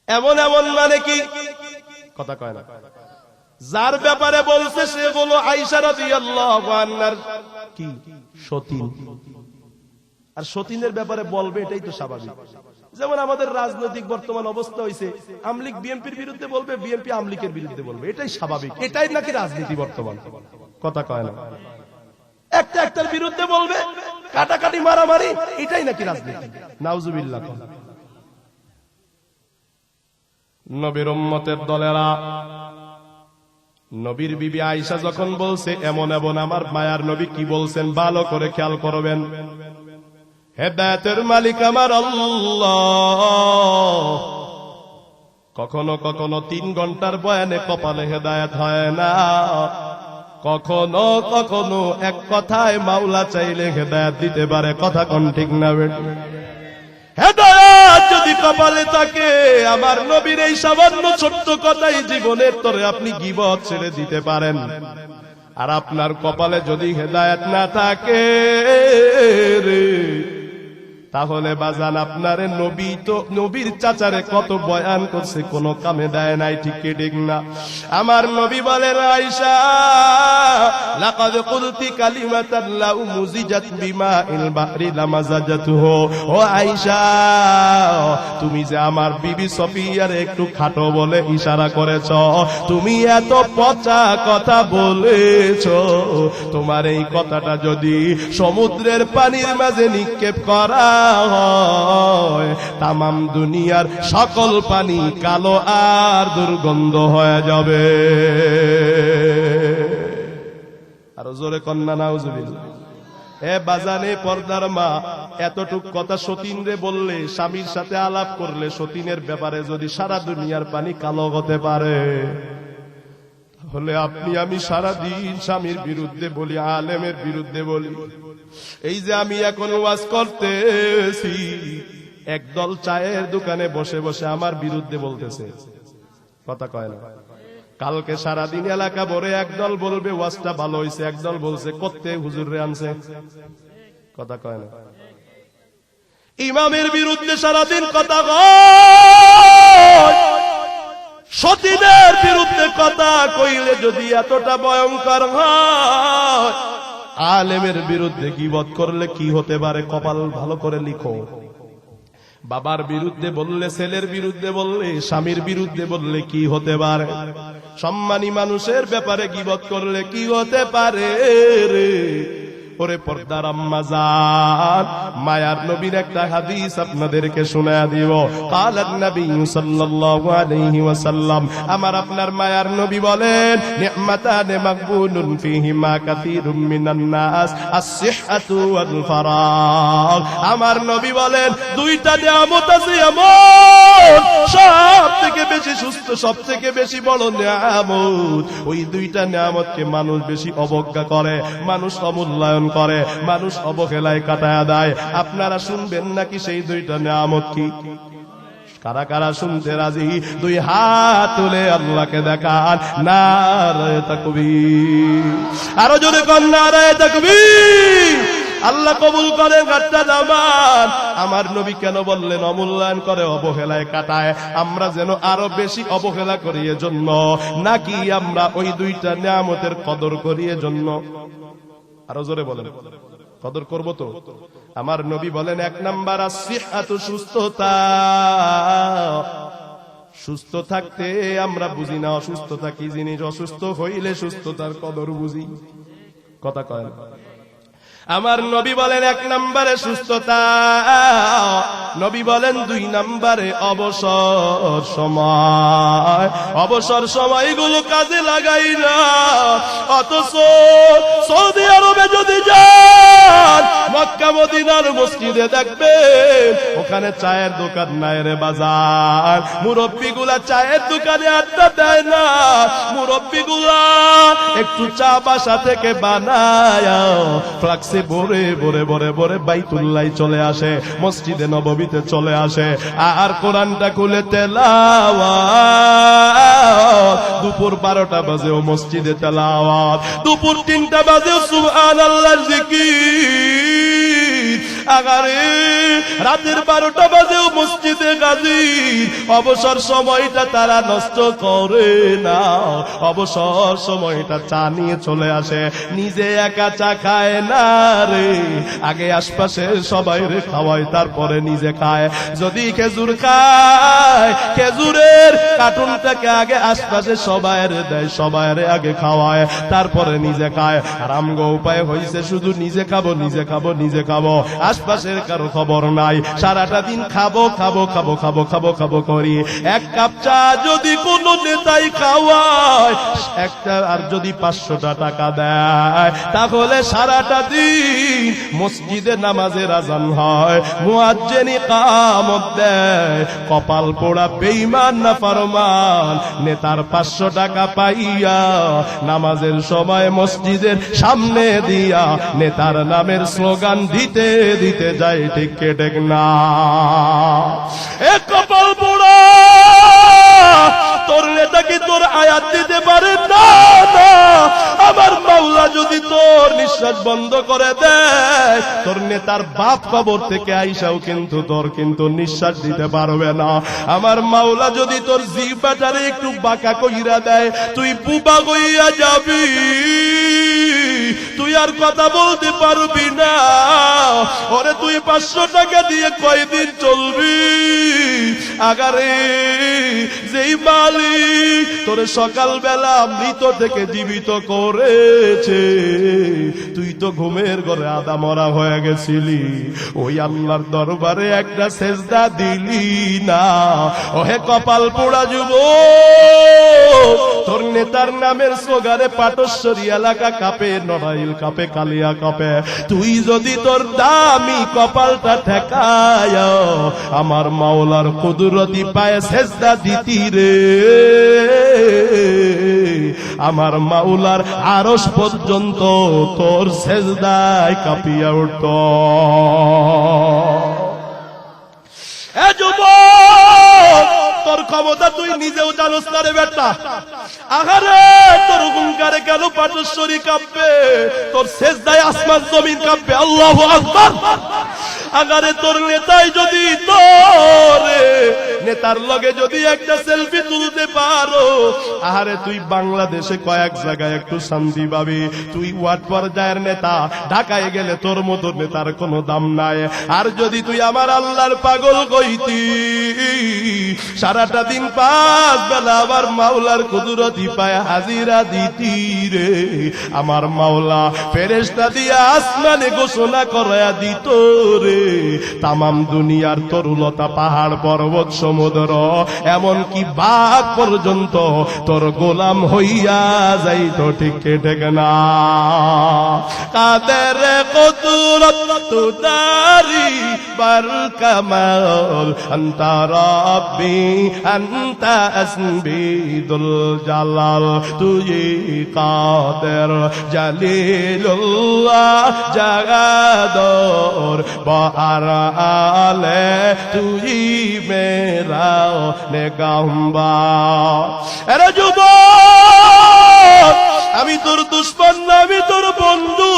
এমন এমন মানে কি? কথা কয় না। যার ব্যাপারে বলছে সে হলো আয়েশা রাদিয়াল্লাহু আনহার কি সতীন, আর সতীনের ব্যাপারে বলবে এটাই তো স্বাভাবিক। যেমন আমাদের রাজনৈতিক বর্তমান অবস্থা হইছে, আমলিক বিএনপির বিরুদ্ধে বলবে, বিএনপি আমলিকের বিরুদ্ধে বলবে, এটাই স্বাভাবিক, এটাই নাকি রাজনীতি বর্তমান? কথা কয় না। একটা একটার বিরুদ্ধে বলবে, কাটাকাটি মারামারি, এটাই নাকি রাজনীতি? নাউজুবিল্লাহ। নবীর উম্মতের দলেরা, নবীর বিবি আয়েশা যখন বলছে এমন এমন, আমার মায়ার নবী কি বলছেন ভালো করে খেয়াল করবেন। হেদায়েতের মালিক আমার আল্লাহ। কখনো কখনো 3 ঘন্টার বয়ানে কপালে হেদায়েত হয় না, কখনো কখনো এক কথায় মাওলা চাইলে হেদায়েত দিতে পারে। কথা কোন ঠিক না? হেদায়েত যদি কপালে থাকে, আমার নবীর এই সামান্য ছোট্ট কথাই জীবনের তরে আপনি গীবত ছেড়ে দিতে পারেন। আর আপনার কপালে যদি হেদায়েত না থাকে রে, তাহলে বাজান আপনারে নবী তো নবীর চাচারে কত বয়ান করছে, কোন কামে দেয় নাই, ঠিক কি ঠিক না? আমার নবী বলেন, আয়েশা লাকাদ কুলতি কালিমাতান লাউ মুজিজাত বিমাইল বাহরি লামাজাজাতুহু। ও আয়েশা, তুমি যে আমার বিবি সফিয়ার একটু খাটো বলে ইশারা করেছ, তুমি এত পচা কথা বলেছ, তোমার এই কথাটা যদি সমুদ্রের পানির মাঝে নিক্ষেপ করা হয়, তামাম দুনিয়ার সকল পানি কালো আর দুর্গন্ধ হয়ে যাবে। আরো জোরে কন্যা নাউজুবিল্লাহ। এ বাজানে পর্দার মা, এতটুক কথা সতীন রে বললে, স্বামীর সাথে আলাপ করলে, সতীনের ব্যাপারে যদি সারা দুনিয়ার পানি কালো হতে পারে, তাহলে আপনি আমি সারা দিন স্বামীর বিরুদ্ধে বলি, আলেমের বিরুদ্ধে বলি। এই যে আমি এখন ওয়াজ করতেছি, একদল চায়ের দোকানে বসে বসে আমার বিরুদ্ধে বলতেছে, কথা কয় না। কালকে সারাদিন এলাকা ভরে একদল বলবে ওয়াজটা ভালো হয়েছে, একদল বলছে করতে হুজুরে আনছে, কথা কয় না। ইমামের বিরুদ্ধে সারাদিন কথা কয়, সতীনের বিরুদ্ধে কথা কইলে যদি এতটা ভয়ঙ্কর হয়, আলেমের বিরুদ্ধে গীবত করলে কি হতে পারে? কপাল ভালো করে লিখো। বাবার বিরুদ্ধে বললে, ছেলের বিরুদ্ধে বললে, স্বামীর বিরুদ্ধে বললে কি হতে পারে? সম্মানী মানুষের ব্যাপারে গীবত করলে কি হতে পারে রে? ওরে পর্দার আম্মা জান, মায়ার নবীর একটা হাদিস আপনাদেরকে শোনায়া দিব। কালান নবী সাল্লাল্লাহু আলাইহি ওয়াসাল্লাম, আমার আপনার মায়ার নবী বলেন, নি'মাতানে মাকবুলুন ফীহিমা কাসীরুম মিনান নাস, আস-সিহহাতু ওয়াল ফারাগ। আমার নবী বলেন, দুইটা নিয়ামত আছে এমন, সবথেকে বেশি সুস্থ, সবথেকে বেশি বড় নিয়ামত। ওই দুইটা নিয়ামতকে মানুষ বেশি অবজ্ঞা করে, মানুষ অমূল্যায়ন করে, মানুষ অবহেলায় কাটায়া দেয়। আপনারা শুনবেন নাকি সেই দুইটা নিয়ামত কি? কারা কারা শুনতে রাজি? দুই হাত তুলে আল্লাহকে দেখান। নারায়ে তাকবীর। আরো জোরে কোন নারায়ে তাকবীর। আল্লাহ কবুল করে গাট্টা জামান। আমার নবী কেন বললেন অমূল্যায়ন করে, অবহেলায় কাটায়? আমরা যেন আরো বেশি অবহেলা করি এজন্য, নাকি আমরা ওই দুইটা নিয়ামতের কদর করি এজন্য? আরো জোরে বলেন, কদর করব তো? আমার নবী বলেন, এক নাম্বার আসিহাতু, সুস্থতা। সুস্থ থাকতে আমরা বুঝি না অসুস্থতা কি জিনিস, অসুস্থ হইলে সুস্থতার কদর বুঝি, কথা কয় না। আমার নবী বলেন এক নম্বরে সুস্থতা, নবী বলেন দুই নম্বরে অবসর সময়। অবসর সময়গুলো কাজে লাগাই না, অথচ সৌদি আরবে যদি যান, মক্কা মদিনার মসজিদে দেখবেন ওখানে চায়ের দোকান নাই রে বাজার। মুরব্বিগুলা চায়ের দোকানে আড্ডা দেয় না, মুরব্বিগুলা একটু চা বাসা থেকে বানায় ফ্লাক্সে ভরে ভরে ভরে ভরে বাইতুল্লাহ চলে আসে, মসজিদে নববীতে চলে আসে, আর কোরআনটা খুলে তেলাওয়াত। দুপুর 12টা বাজেও মসজিদে তেলাওয়াত, দুপুর 3টা বাজেও সুবহানাল্লাহর জিকির, আগারে রাতের 12টা বাজেও মসজিদে গাজির। অবসর সময়টা তারা নষ্ট করে না, অবসর সময়টা চা নিয়ে চলে আসে, নিজে একা চা খায় না রে, আগে আশপাশে সবাই রে খাওয়ায়, তারপরে নিজে খায়। যদি খেজুর খায়, খেজুরের কার্টুনটাকে আগে আশপাশে সবাই রে দেয়, সবাই রে আগে খাওয়ায়, তারপরে নিজে খায়। আরামগো উপায় হইছে শুধু নিজে খাবো, নিজে খাবো, নিজে খাবো, আশপাশের কারো খবর নাই। সারাটা দিন খাবো খাবো খাবো খাবো খাবো খাবো করি। এক কাপ চা যদি কোন নেতাই খাওয়ায় একটা, আর যদি 500টা টাকা দেয়, তাহলে সারাটা দিন মসজিদে নামাজের আজান হয়, মুয়াজ্জিন ইকামত দেয়, কপাল পোড়া বেঈমান না ফরমান নেতার 500 টাকা পাইয়া নামাজের সময় মসজিদের সামনে দিয়া নেতার নামের স্লোগান দিতে দিতে যায়, ঠিক কে ঠিক না? এ কপাল পোড়া, তোর নেতা কি তোর আয়াত দিতে পারে না? আমার মাওলা যদি তোর নিঃশ্বাস বন্ধ করে দেয়, তোর নেতার বাপ কবর থেকে আইসাও কিন্তু তোর কিন্তু নিঃশ্বাস দিতে পারবে না। আমার মাওলা যদি তোর জিহ্বাটারে একটু বাঁকা কইরা দেয়, তুই বুবা হইয়া যাবি, তুই আর কথা বলতে পারবি না। ওরে তুই 500 টাকা দিয়ে কয়দিন চলবি? আগারে যেই মালিক তোরে সকালবেলা মৃত থেকে জীবিত করেছে, তুই তো ঘুমের ঘরে আদা মরা হয়ে গেছিলি, ওই আল্লাহর দরবারে একটা সেজদা দিলি না। ওহে কপাল পোড়া যুবক, তোর নেতার নামের স্লোগানে পাটশ্বরী এলাকা কাঁপে, নড়াইল কাঁপে, কালিয়া কাঁপে। তুই যদি তোর দামি কপালটা ঠেকায় আমার মাওলার কুদরতি পায়ে সেজদা দিতি রে, আমার মাওলার আরশ পর্যন্ত তোর সেজদায় কাঁপিয়া উঠত। এ যুবক, তোর ক্ষমতা তুই নিজেও জানোস না রে বেটা। আহারে তোর হুঙ্কারে কেন পাটশ্বরী কাঁপবে, তোর সেজদায় আসমান জমিন কাঁপবে। আল্লাহু আকবার। আগারে তোর নেতাই যদি তোর নেতার লগে যদি একটা সেলফি তুলতে পারো, আহারে তুই বাংলাদেশে কয়েক জায়গায় একটু শান্তি পাবি। তুই ওয়ার্ড পর্যায়ের নেতা, ঢাকায় গেলে তোর মতো নেতার কোনো দাম নাই। আর যদি তুই আমার আল্লাহর পাগল কইতি, সারাটা দিন 5 বেলা আবার মাওলার কুদরতি পায় হাজিরা দিতি রে, আমার মাওলা ফেরেশতা দিয়া আসমানে ঘোষণা করায়া দিত রে, তামাম দুনিয়ার তরুলতা, পাহাড় পর্বত সমুদ্র এমনকি বাঘ পর্যন্ত তোর গোলাম হইয়া যাইতো। ঠিক ঠিক না? কাদের কুদরত তুদারি বার কামাল, আনতা রাব্বি আনতা আসবিদুল জালাল, তুই কাদের জালিলুল্লাহ জাগাদর বাহার আলে, তুই মেরা নেগাম্বার। এরে যুবক, আমি তোর দুশ্মন না, আমি তোর বন্ধু।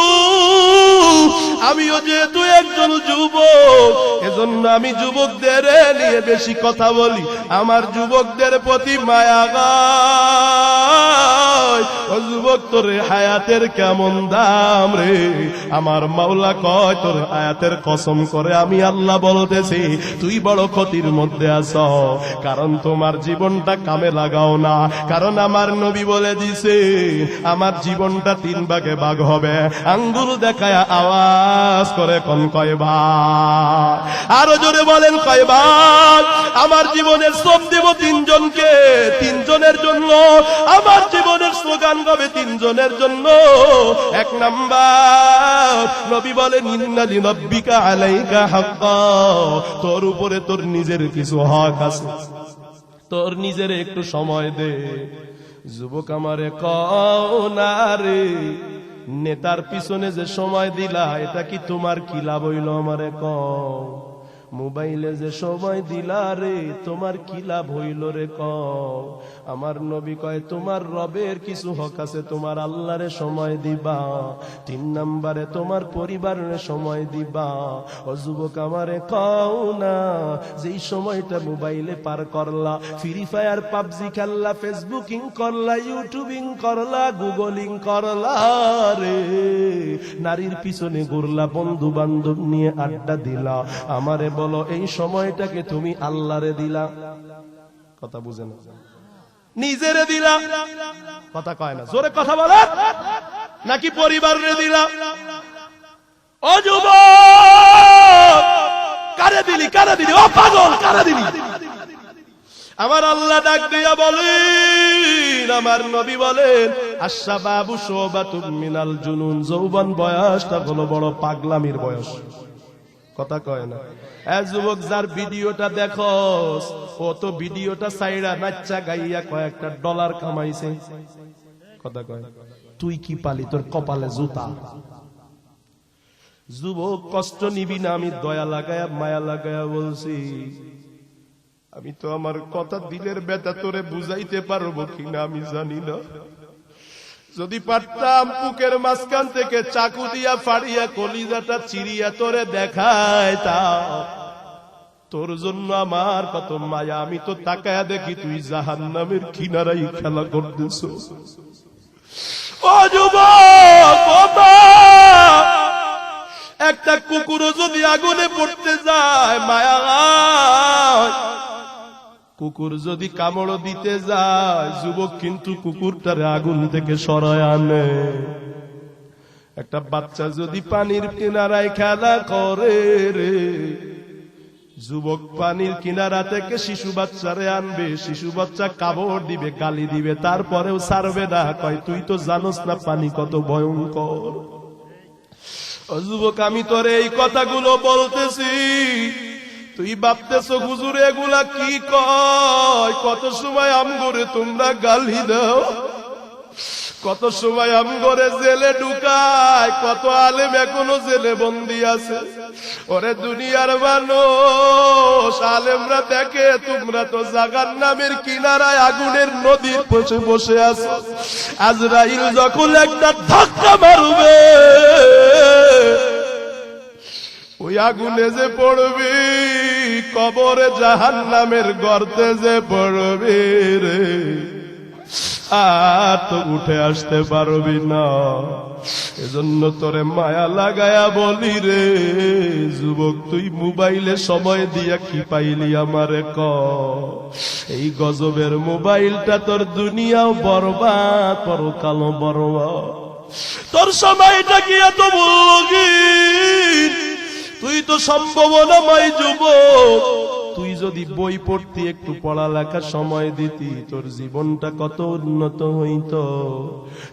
আমিও যেহেতু একজন যুবক, এজন্য আমি যুবকদের নিয়ে বেশি কথা বলি। আমার যুবকদের প্রতি মায়া গায়। ও যুবক, তোর হায়াতের কেমন দাম রে? আমার মাওলা কয়, তোর হায়াতের কসম করে আমি আল্লাহ বলতেছি, তুই বড় ক্ষতির মধ্যে আছ। কারণ তোমার জীবনটা কামে লাগাও না। কারণ আমার নবী বলে দিছে, আমার জীবনটা 3 ভাগে ভাগ হবে। আঙ্গুল দেখায় আওয়াজ করে কোন কয় ভাগ? আরো জোরে বলেন কয় ভাগ? আমার জীবনের সব দেব 3 জনকে, 3 জনের জন্য। আমার জীবনের স্লোগান হবে 3 জনের জন্য। 1 নাম্বার, নবী বলেন ইন্না লিরাব্বিকা আলাইকা হাক্কা, তোর উপরে তোর নিজের কিছু হক আছে, তোর নিজের একটু সময় দে। যুবক আমারে কও না রে, নেতার পিছনে যে সময় দিলা, এটা কি তোমার কি লাভ হইল? আমারে কও। মোবাইলে যে সময় দিলা রে, তোমার কি লাভ হইল রে? কও। আমার নবী কয়, তোমার রবের কিছু হক আছে, তোমার আল্লাহরে সময় দিবা। 3 নম্বরে তোমার পরিবারের সময় দিবা। ও যুবক আমারে কও না, যেই সময়টা মোবাইলে পার করলা, ফ্রি ফায়ার পাবজি খেললা, ফেসবুকিং করলা, ইউটিউবিং করলা, গুগলিং করলা রে, নারীর পিছনে ঘুরলা, বন্ধু বান্ধব নিয়ে আড্ডা দিলা, আমারে বলো এই সময়টাকে তুমি আল্লাহরে দিলা? কথা বুঝে না? নিজেরে দিলা? কথা কয় না, জোরে কথা বলে। নাকি পরিবারে দিলা? ও যুবক, কারে দিলি? কারে দিলি? ও পাগল, কারে দিলি? আমার আল্লাহ ডাক দিয়া বলেন, আমার নবী বলেন, আশ-শাবাবু শুবাতুম মিনাল জুনুন, যৌবন বয়সটা হলো বড় পাগলামির বয়স। কথা কয় না? যুবক, যার ভিডিওটা দেখোস, ও তো ভিডিওটা সাইরা নাচ্চা গাইয়া কয়েকটা ডলার কামাইছে। কথা কয়? তুই কি পালি? তোর কপালে জুতা। যুবক, কষ্ট নিবি না, আমি দয়া লাগায়া মায়া লাগায়া বলছি। আমি তো আমার কথা দিলের ব্যথা তোরে বুঝাইতে পারবো কিনা আমি জানি না। যদি পারতাম বুকের মাঝখান থেকে চাকু দিয়া ফাড়িয়া কলিজাটা চিরিয়া তোরে দেখায় তা তোর জন্য আমার কত মায়া। আমি তো তাকায়া দেখি তুই জাহান্নামের কিনারায় খেলা করতেছ। ও যুবক, ও মা, একটা কুকুরও যদি আগুনে পড়তে যায় মায়া হয়। কুকুর যদি কামড় দিতে যায় যুবক কিন্তু কুকুরটারে আগুন থেকে সরায় আনে। একটা বাচ্চা যদি পানির কিনারায় খেলা করে রে, যুবক পানির কিনারা থেকে শিশু বাচ্চারে আনবে, শিশু বাচ্চা কামড় দিবে, গালি দিবে, তারপরেও ছাড়বে না। কয় তুই তো জানোস না পানি কত ভয়ঙ্কর। ও যুবক, আমি তোরে এই কথাগুলো বলতেছি, তুই ভাবতেছ হুজুর এগুলা কি কয়। কত সময় আমগরে তোমরা গালি দাও, কত সময় আমগরে জেলে ঢুকায়, কত আলেম এখনো জেলে বন্দী আছে। ওরে দুনিয়ার মানুষ, আলেমরা দেখে তোমরা তো জাহান্নামের কিনারায় আগুনের নদীর পাশে বসে আছো। আজরাইল যখন একটা ধাক্কা মারবে ওই আগুনে যে পড়বি, কবরে জাহান্নামের গর্তে যে পড়বি রে, আর তো উঠে আসতে পারবি না। এজন্য তোরে মায়া লাগায়া বলি রে যুবক, তুই মোবাইলে সময় দিয়া কি পাইলি আমারে ক। এই গজবের মোবাইলটা তোর দুনিয়াও বরবাদ, পরকালও বরবাদ। তোর সময়টা কি এত বলগির? তুই তো সম্ভাবনাময় যুবক। তুই যদি বই পড়তি, একটু পড়ালেখার সময় দিতি, তোর জীবনটা কত উন্নত হইত।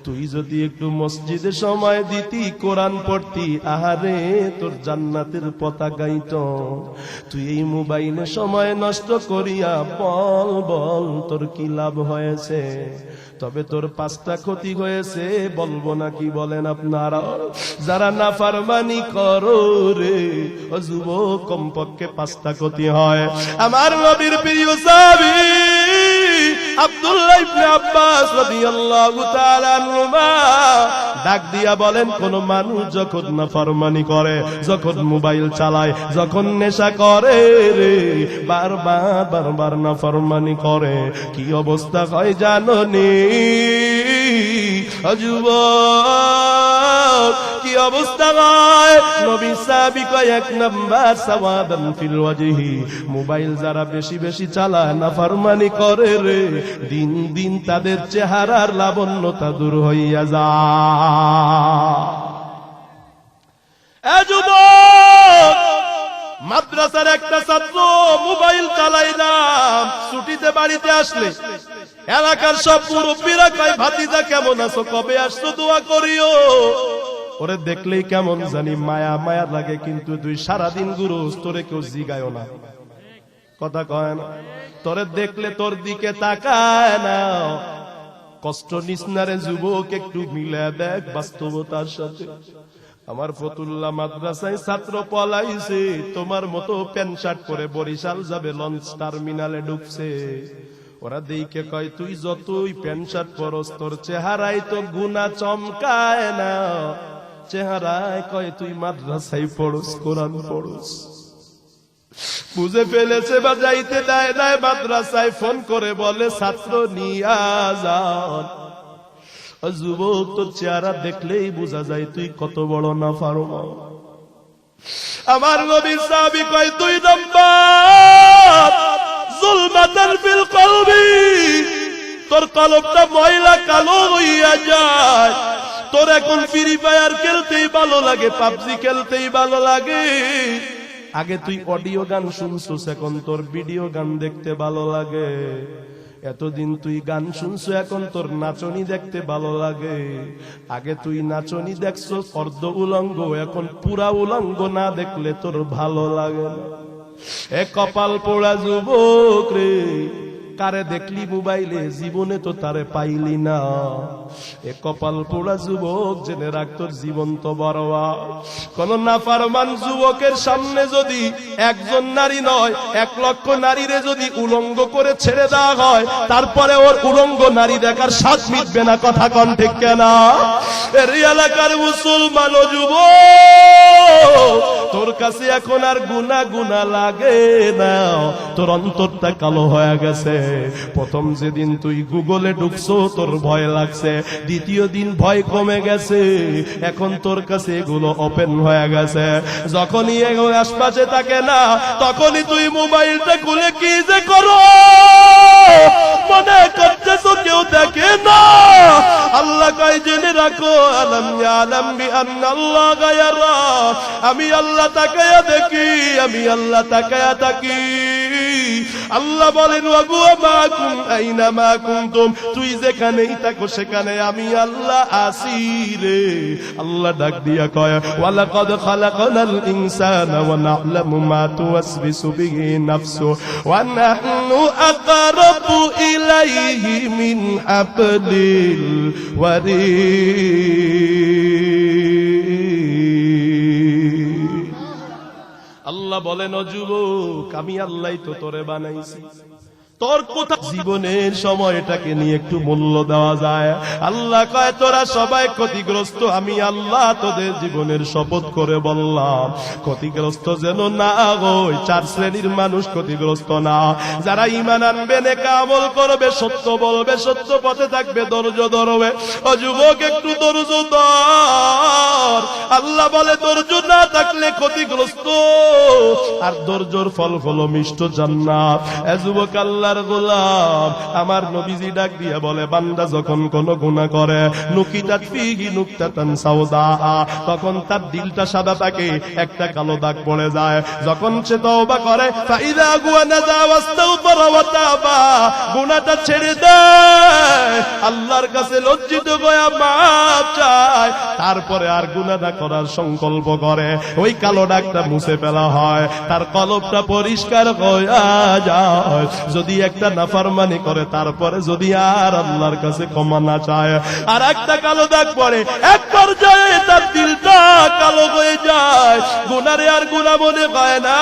তুই যদি একটু মসজিদে সময় দিতি, কোরআন পড়তি, আহারে তোর জান্নাতের পতাকা গাইত। তুই এই মোবাইলে সময় নষ্ট করিয়া বল বল তোর কি লাভ হয়েছে? তবে তোর 5টা ক্ষতি হয়েছে, বলবো না কি বলেন আপনারা? যারা নাফরমানি করো রে ও যুবক, কমপক্ষে 5টা ক্ষতি হয়। আমার নবীর প্রিয় সাহাবী আব্দুল্লাহ ইবনে আব্বাস রাদিয়াল্লাহু তাআলা আনহুমা ডাক দিয়া বলেন, কোন মানুষ যখন নাফরমানি করে, যখন মোবাইল চালায়, যখন নেশা করে রে, বারবার নাফরমানি করে, কি অবস্থা হয় জানো নি যুবক? কি অবস্থা হয়? নবী সাহাবী কয়, 1 নাম্বার সাওয়াদান ফিল ওয়াজহি। মোবাইল যারা বেশি বেশি চালায়, নাফরমানি করে রে, দিন দিন তাদের চেহারার লাবণ্যতা দূর হইয়া যায়। এ যুবক, মাদ্রাসার একটা ছাত্র মোবাইল চালায় না, ছুটিতে বাড়িতে আসলে এলাকার সব মুরব্বীরা কয়, ভাতিজা কেমন আছো, কবে আসছো, দোয়া করিও। ওরে দেখলেই কেমন জানি মায়া মায়া লাগে, কিন্তু তুই সারাদিন গুরুস, তোরে কেউ জিগায়ও না, কথা কয় না, তোরে দেখলে তোর দিকে তাকায় না। কষ্ট নিস না রে যুবক, একটু মিলে দেখ বাস্তবতার সাথে। আমার ফতুল্লাহ মাদ্রাসায় ছাত্র পলাইছে, তোমার মতো প্যান্ট শার্ট পরে বরিশাল যাবে, লঞ্চ টার্মিনালে ঢুকছে। ওরা দেখে কয়, তুই যতই প্যান্ট শার্ট পরস, তোর চেহারায় তো গুনাহ চমকায় না। চেহারায় কয় তুই মাদ্রাসায় পড়স, কোরআন পড়স। বুঝে ফেলেছে বা যাইতে দেয় না, মাদ্রাসায় ফোন করে বলে ছাত্র নিয়া যান। যুবক, তোর চেহারা দেখলেই বোঝা যায় তুই কত বড় নাফরমান। আমার নবী সাহাবী কয়, 2 নাম্বার যুলমাতান ফিল কলবি, তোর কলবটা ময়লা কালো হইয়া যায়। তোর এখন ফ্রি ফায়ার খেলতেই ভালো লাগে, পাবজি খেলতেই ভালো লাগে। আগে তুই অডিও গান শুনছিস, এখন তোর ভিডিও গান দেখতে ভালো লাগে। এতদিন তুই গান শুনছো, এখন তোর নাচনি দেখতে ভালো লাগে। আগে তুই নাচনি দেখছো অর্ধ উলঙ্গ, এখন পুরা উলঙ্গ না দেখলে তোর ভালো লাগে না। এ কপাল পোড়া যুবক রে, কারে দেখলি মোবাইলে, জীবনে তো তারে পাইলি না। এ কপাল পোড়া যুবক, জেনে রাখ তোর জীবন তো বড়োয়া। কোন নাফরমান যুবকের সামনে যদি একজন নারী নয় 1 লক্ষ নারীরে যদি উলঙ্গ করে ছেড়ে দেওয়া হয়, তারপরে ওর উলঙ্গ নারী দেখার স্বাদ মিটবে না। কথা কন ঠিক কেনা? এর এলাকার মুসলমান ও যুবক, তোর কাছে এখন আর গুনাহ গুনাহ লাগে না, তোর অন্তরটা কালো হয়ে গেছে। প্রথম যেদিন তুই গুগলে ঢুকছো তোর ভয় লাগছে, দ্বিতীয় দিন ভয় কমে গেছে, এখন তোর কাছে এগুলো ওপেন হয়ে গেছে। যখনই এগুলো আশপাশে থাকে না, তখনই তুই মোবাইলটা খুলে কি যে করো, মনে করতেছো কেউ দেখে না। আল্লাহ কয় জেনে রাখো, আলাম ইয়ালাম বিআন্নাল্লাহ ইয়ারা, আমি আল্লাহ তাকায়া দেখি, আমি আল্লাহ তাকায়া থাকি। আল্লাহ বলেন ওয়াগুয়া মাকুম আইনা মা কুনতুম, তুই যেখানেই থাকো সেখানে আমি আল্লাহ আছি রে। আল্লাহ ডাক দিয়া কয় ওয়ালাকাদ খালাকনাল ইনসানা ওয়া না'লামু মা তুওয়াসবিসু বিহি নাফসু ওয়া নাহনু আকরাবু ইলাইহি মিন হাবলিল ওয়ারিদ। আল্লাহ বলেন ও যুবক, আমি আল্লাহই তো তোরে বানাইছি। তোর কোথা জীবনের সময়টাকে নিয়ে একটু মূল্য দেওয়া যায়। আল্লাহ কয় তোরা সবাই ক্ষতিগ্রস্ত, আমি আল্লাহ তোদের জীবনের শপথ করে বললাম ক্ষতিগ্রস্ত যেন না হয়। 4 শ্রেণীর মানুষ ক্ষতিগ্রস্ত না, যারা ঈমান আনবে, নেক আমল করবে, সত্য বলবে, সত্য পথে থাকবে, ধৈর্য ধরবে। ও যুবক, একটু ধৈর্য ধর। আল্লাহ বলে ধৈর্য না থাকলে ক্ষতিগ্রস্ত, আর ধৈর্যর ফল হলো মিষ্ট জান্নাত। এ যুবক, আল্লাহর গোলাম, আমার নবীজি ডাক দিয়ে বলে বান্দা যখন কোন গুনাহ করে, নুকিতাত ফিহি নুকতাতান সাওদা, তখন তার দিলটা সাদা থাকে, একটা কালো দাগ পড়ে যায়। যখন সে তওবা করে, ফাইদা গুনাজা ওয়াস্তাগফারা ওয়া তাবা, গুনাহটা ছেড়ে দেয়, আল্লাহর কাছে লজ্জিত হয়ে মাফ চায়, তারপরে আর গুনাহটা করার সংকল্প করে, ওই কালো দাগটা মুছে ফেলা হয়, তার কলবটা পরিষ্কার হয়ে যায়। যদি একটা নাফরমানি করে, তারপরে যদি আর আল্লাহর কাছে ক্ষমা না চায়, আর একটা কালো দাগ পড়ে, এক পর্যায়ে তার দিলটা কালো হয়ে যায়, গুনারে আর গুনাহ মনে হয় না।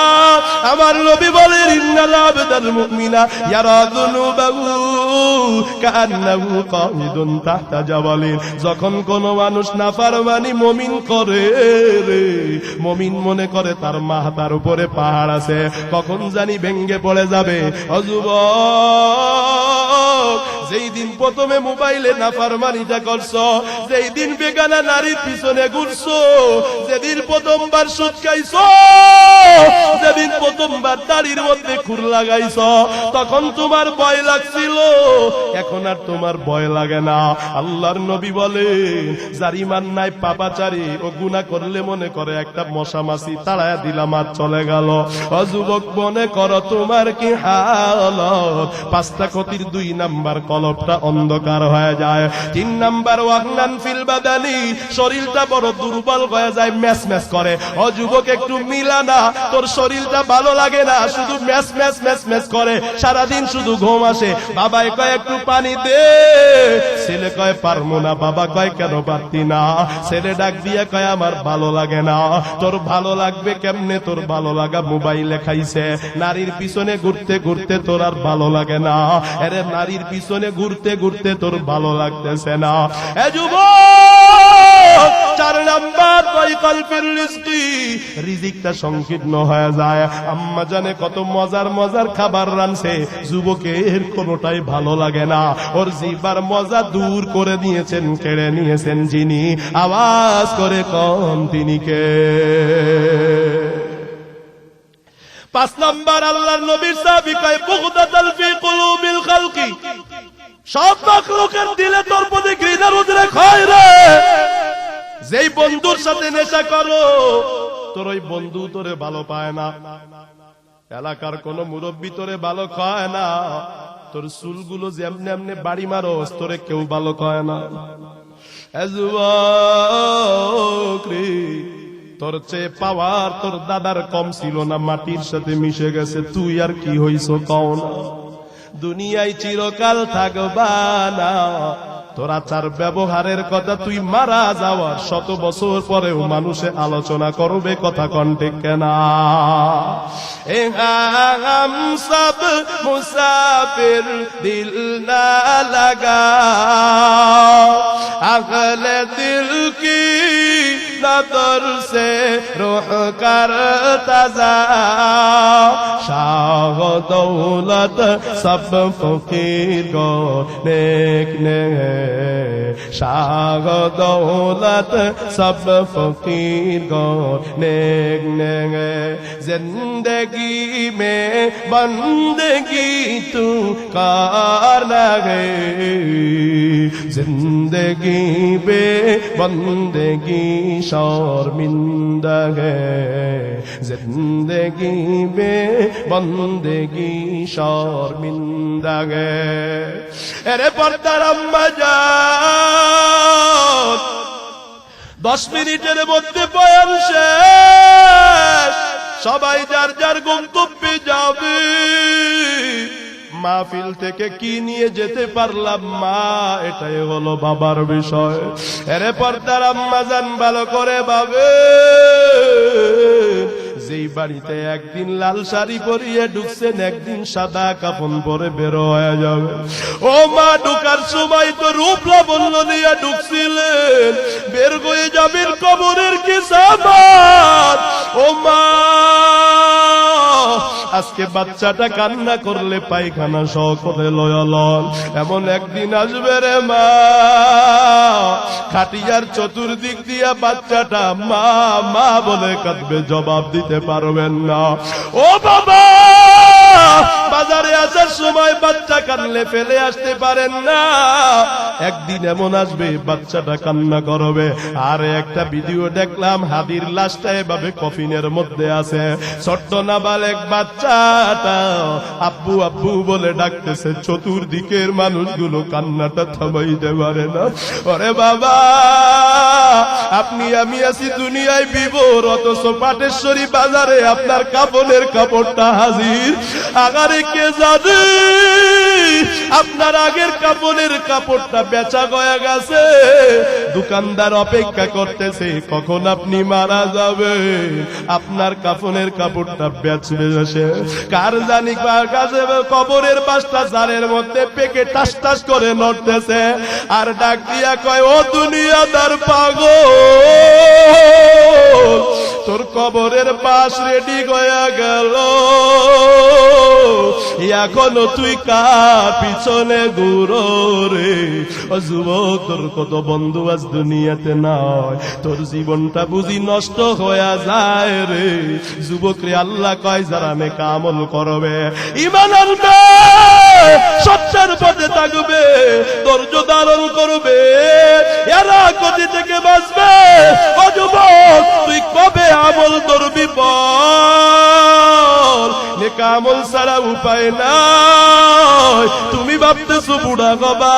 আমার নবী বলেন ইন্নাল আবদাল মুমিনা ইয়ারা যুনুবাহু কান্নাহু কাঈদুন তাহতা জাবালিন। যখন কোন মানুষ নাফরমানি মুমিন করে রে, মুমিন মনে করে তার মাথার উপরে পাহাড় আছে, কখন জানি ভেঙে পড়ে যাবে। যেই দিন প্রথমে মোবাইলে নাফরমানিটা করছো, যেই দিন বেগানা নারীর পিছনে ঘুরছো, যেদিন প্রথমবার সুদ খাইছো, যেদিন প্রথমবার দাড়ির মধ্যে খুর লাগাইছো, তখন তোমার ভয় লাগছিল, এখন আর তোমার ভয় লাগে না। আল্লাহর নবী বলেন যার ঈমান নাই, পাপাচারী, ও গুনাহ করলে মনে করে একটা মশা মাছি তাড়ায়া দিলাম আর চলে গেল। ও যুবক, মনে করো তোমার কি হালত। 5টা ক্ষতির 2 নাম্বার, কলবটা অন্ধকার হয়ে যায়। 3 নাম্বার ওয়াহনান ফিল বাদানি, শরীরটা বড় দুর্বল হয়ে যায়, ম্যাচ ম্যাচ করে। ও যুবক, একটু মিলা না, তোর শরীরটা ভালো লাগে না, শুধু ম্যাচ ম্যাচ ম্যাচ ম্যাচ করে, সারাদিন শুধু ঘুম আসে। বাবাই কয় একটু পানি দে, ছেলে কয় পারবো না। বাবা কয় কেন পারতি না? ছেলে ডাক দিয়ে কয় আমার ভালো লাগে না। তোর ভালো লাগবে কেমনে? তোর ভালো লাগা মোবাইলে খাইছে। নারীর পিছনে ঘুরতে ঘুরতে তোর আর ভালো লাগে না। আরে নারীর পিছনে ঘুরতে ঘুরতে তোর ভালো লাগতেছে না। এ যুবক, 4 নাম্বার কলফির রিজকি, রিজিকটা সংকীর্ণ হয়ে যায়। আম্মা জানে কত মজার মজার খাবার রানছে, যুবকের কোনোটাই ভালো লাগে না। ওর জিহ্বার মজা দূর করে দিয়েছেন, কেড়ে নিয়েছেন যিনি। আওয়াজ করে কোন তিনি কে? 5 নাম্বার আল্লাহর নবীর সাহাবী কয় বুগদাতাল ফি কুলুবিল খালকি, সব মাখলুকের দিলে তোর প্রতি ঘৃণার উদ্রেক হয় রে। যেই বন্ধুর সাথে নেশা করো, তোর ওই বন্ধু তোরে ভালো পায় না, এলাকার কোন মুরব্বী তোরে ভালো কয় না, তোর চুলগুলো যেমনি এমনি বাড়ি মারোস, তোরে কেউ ভালো কয় না। তোর চেয়ে পাওয়ার তোর দাদার কম ছিল না, মাটির সাথে মিশে গেছে, তুই আর কি হইছ কও না। দুনিয়ায় চিরকাল থাকবা না। তোর আচার ব্যবহারের কথা তুই মারা যাওয়ার 100 বছর পরেও মানুষে আলোচনা করবে, কথা কন ঠিক না? এ হাম সব মুসাফির দিল না লাগা, আহলে দিল কি নজর সে রূহ করতা যা, শাহ দৌলত সব ফকির গো নেক নে, শাহ দৌলত সব ফকির গো নেক নে, जिंदगी में बंदगी तू करना है, जिंदगी में बंदगी शर्मिंदा है, जिंदगी में बंदगी शर्मिंदा है। अरे पर्दार अम्मा जान 10 মিনিটের মধ্যে বয়ান শেষ, সবাই যার যার গন্তব্যে যাবে। মাহফিল থেকে কি নিয়ে যেতে পারলাম মা, এটাই হলো বাবার বিষয়। এরে পর্দার আম্মা জান ভালো করে ভাবে, যেই বাড়িতে একদিন লাল শাড়ি পরিয়ে ঢুকছেন, একদিন সাদা কাফন পরে বের হয়ে যাবে। ও মা, ঢুকার সময় তো রূপ লাবণ্য নিয়ে ঢুকছিলেন, বের হয়ে যাবেন কবরের কি সামান। ও মা, আজকে বাচ্চাটা কান্না করলে পায়খানা সহ করে লয়ালন, এমন একদিন আসবে রে মা, খাটিয়ার চতুর্দিক দিয়া বাচ্চাটা মা মা বলে কাঁদবে, জবাব দিতে পারবেন না। ও বাবা, বাজারে আসার সময় বাচ্চা কানলে ফেলে আসতে পারেন না, একদিন এমন আসবে বাচ্চাটা কান্না করবে। আর একটা ভিডিও দেখলাম, হাদির লাশটা এভাবে কফিনের মধ্যে আছে, ছোট্ট নাবালেক বাচ্চাটা আব্বু আব্বু বলে ডাকতেছে, চতুর্দিকের মানুষগুলো কান্নাটা থামাইতে পারে না। ওরে বাবা, আপনি আমি আছি দুনিয়ায় বিভোর, অথচ পাটেশ্বরী বাজারে আপনার কাপড়ের কাপড়টা হাজির। আগারে কে জানে আপনার আগের কাপড়ের কাপড়টা বেচা গয়া গেছে, দোকানদার অপেক্ষা করতেছে কখন আপনি মারা যাবে, আপনার কাফনের কাপড়টা বেচবে এসে। কার জানি কার কাছে কবরের পাঁচটা জারের মধ্যে পেকে টাস টাস করে নড়তেছে, আর ডাক দিয়া কয়, ও দুনিয়াদার পাগল, তোর কবরের পাশ রেডি হয়ে গেল, এখনো তুই কার পিছনে ঘুরো রে। ও যুবক, তোর কত বন্ধু আজ দুনিয়াতে নয়, তোর জীবনটা বুঝি নষ্ট হয়ে যায় রে। যুবক রে, আল্লাহ কয় যারা নেক আমল করবে, ঈমান আনবে, সত্যের পথে থাকবে, ধৈর্য ধারণ করবে, এরা গতি থেকে বাঁচবে। ও যুবক, তুই কবে আমল ধরবি বল, নেক আমল ছাড়া উপায় নাই। তুমি ভাবতেছো বুড়া গবা,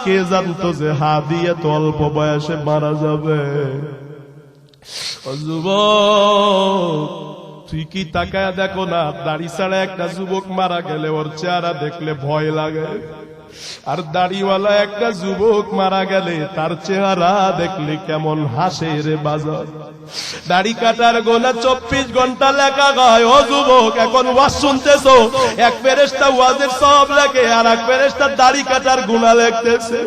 কে জানতো যে হাদি এত অল্প বয়সে মারা যাবে। ও যুবক, তুই কি তাকায় দেখো না, দাড়ি ছাড়া একটা যুবক মারা গেলে ওর চেহারা দেখলে ভয় লাগে, আর দাড়িওয়ালা একটা যুবক মারা গেলে তার চেহারা দেখলে কেমন হাসে রে বাজার। দাড়ি কাটার গোনা 24 ঘন্টা লেখা হয়। ও যুবক, এখন ওয়াজ শুনতেছো, এক ফেরেশতা ওয়াজের সওয়াব লেখে, আর এক ফেরেশতা দাড়ি কাটার গুনাহ লিখতেছে।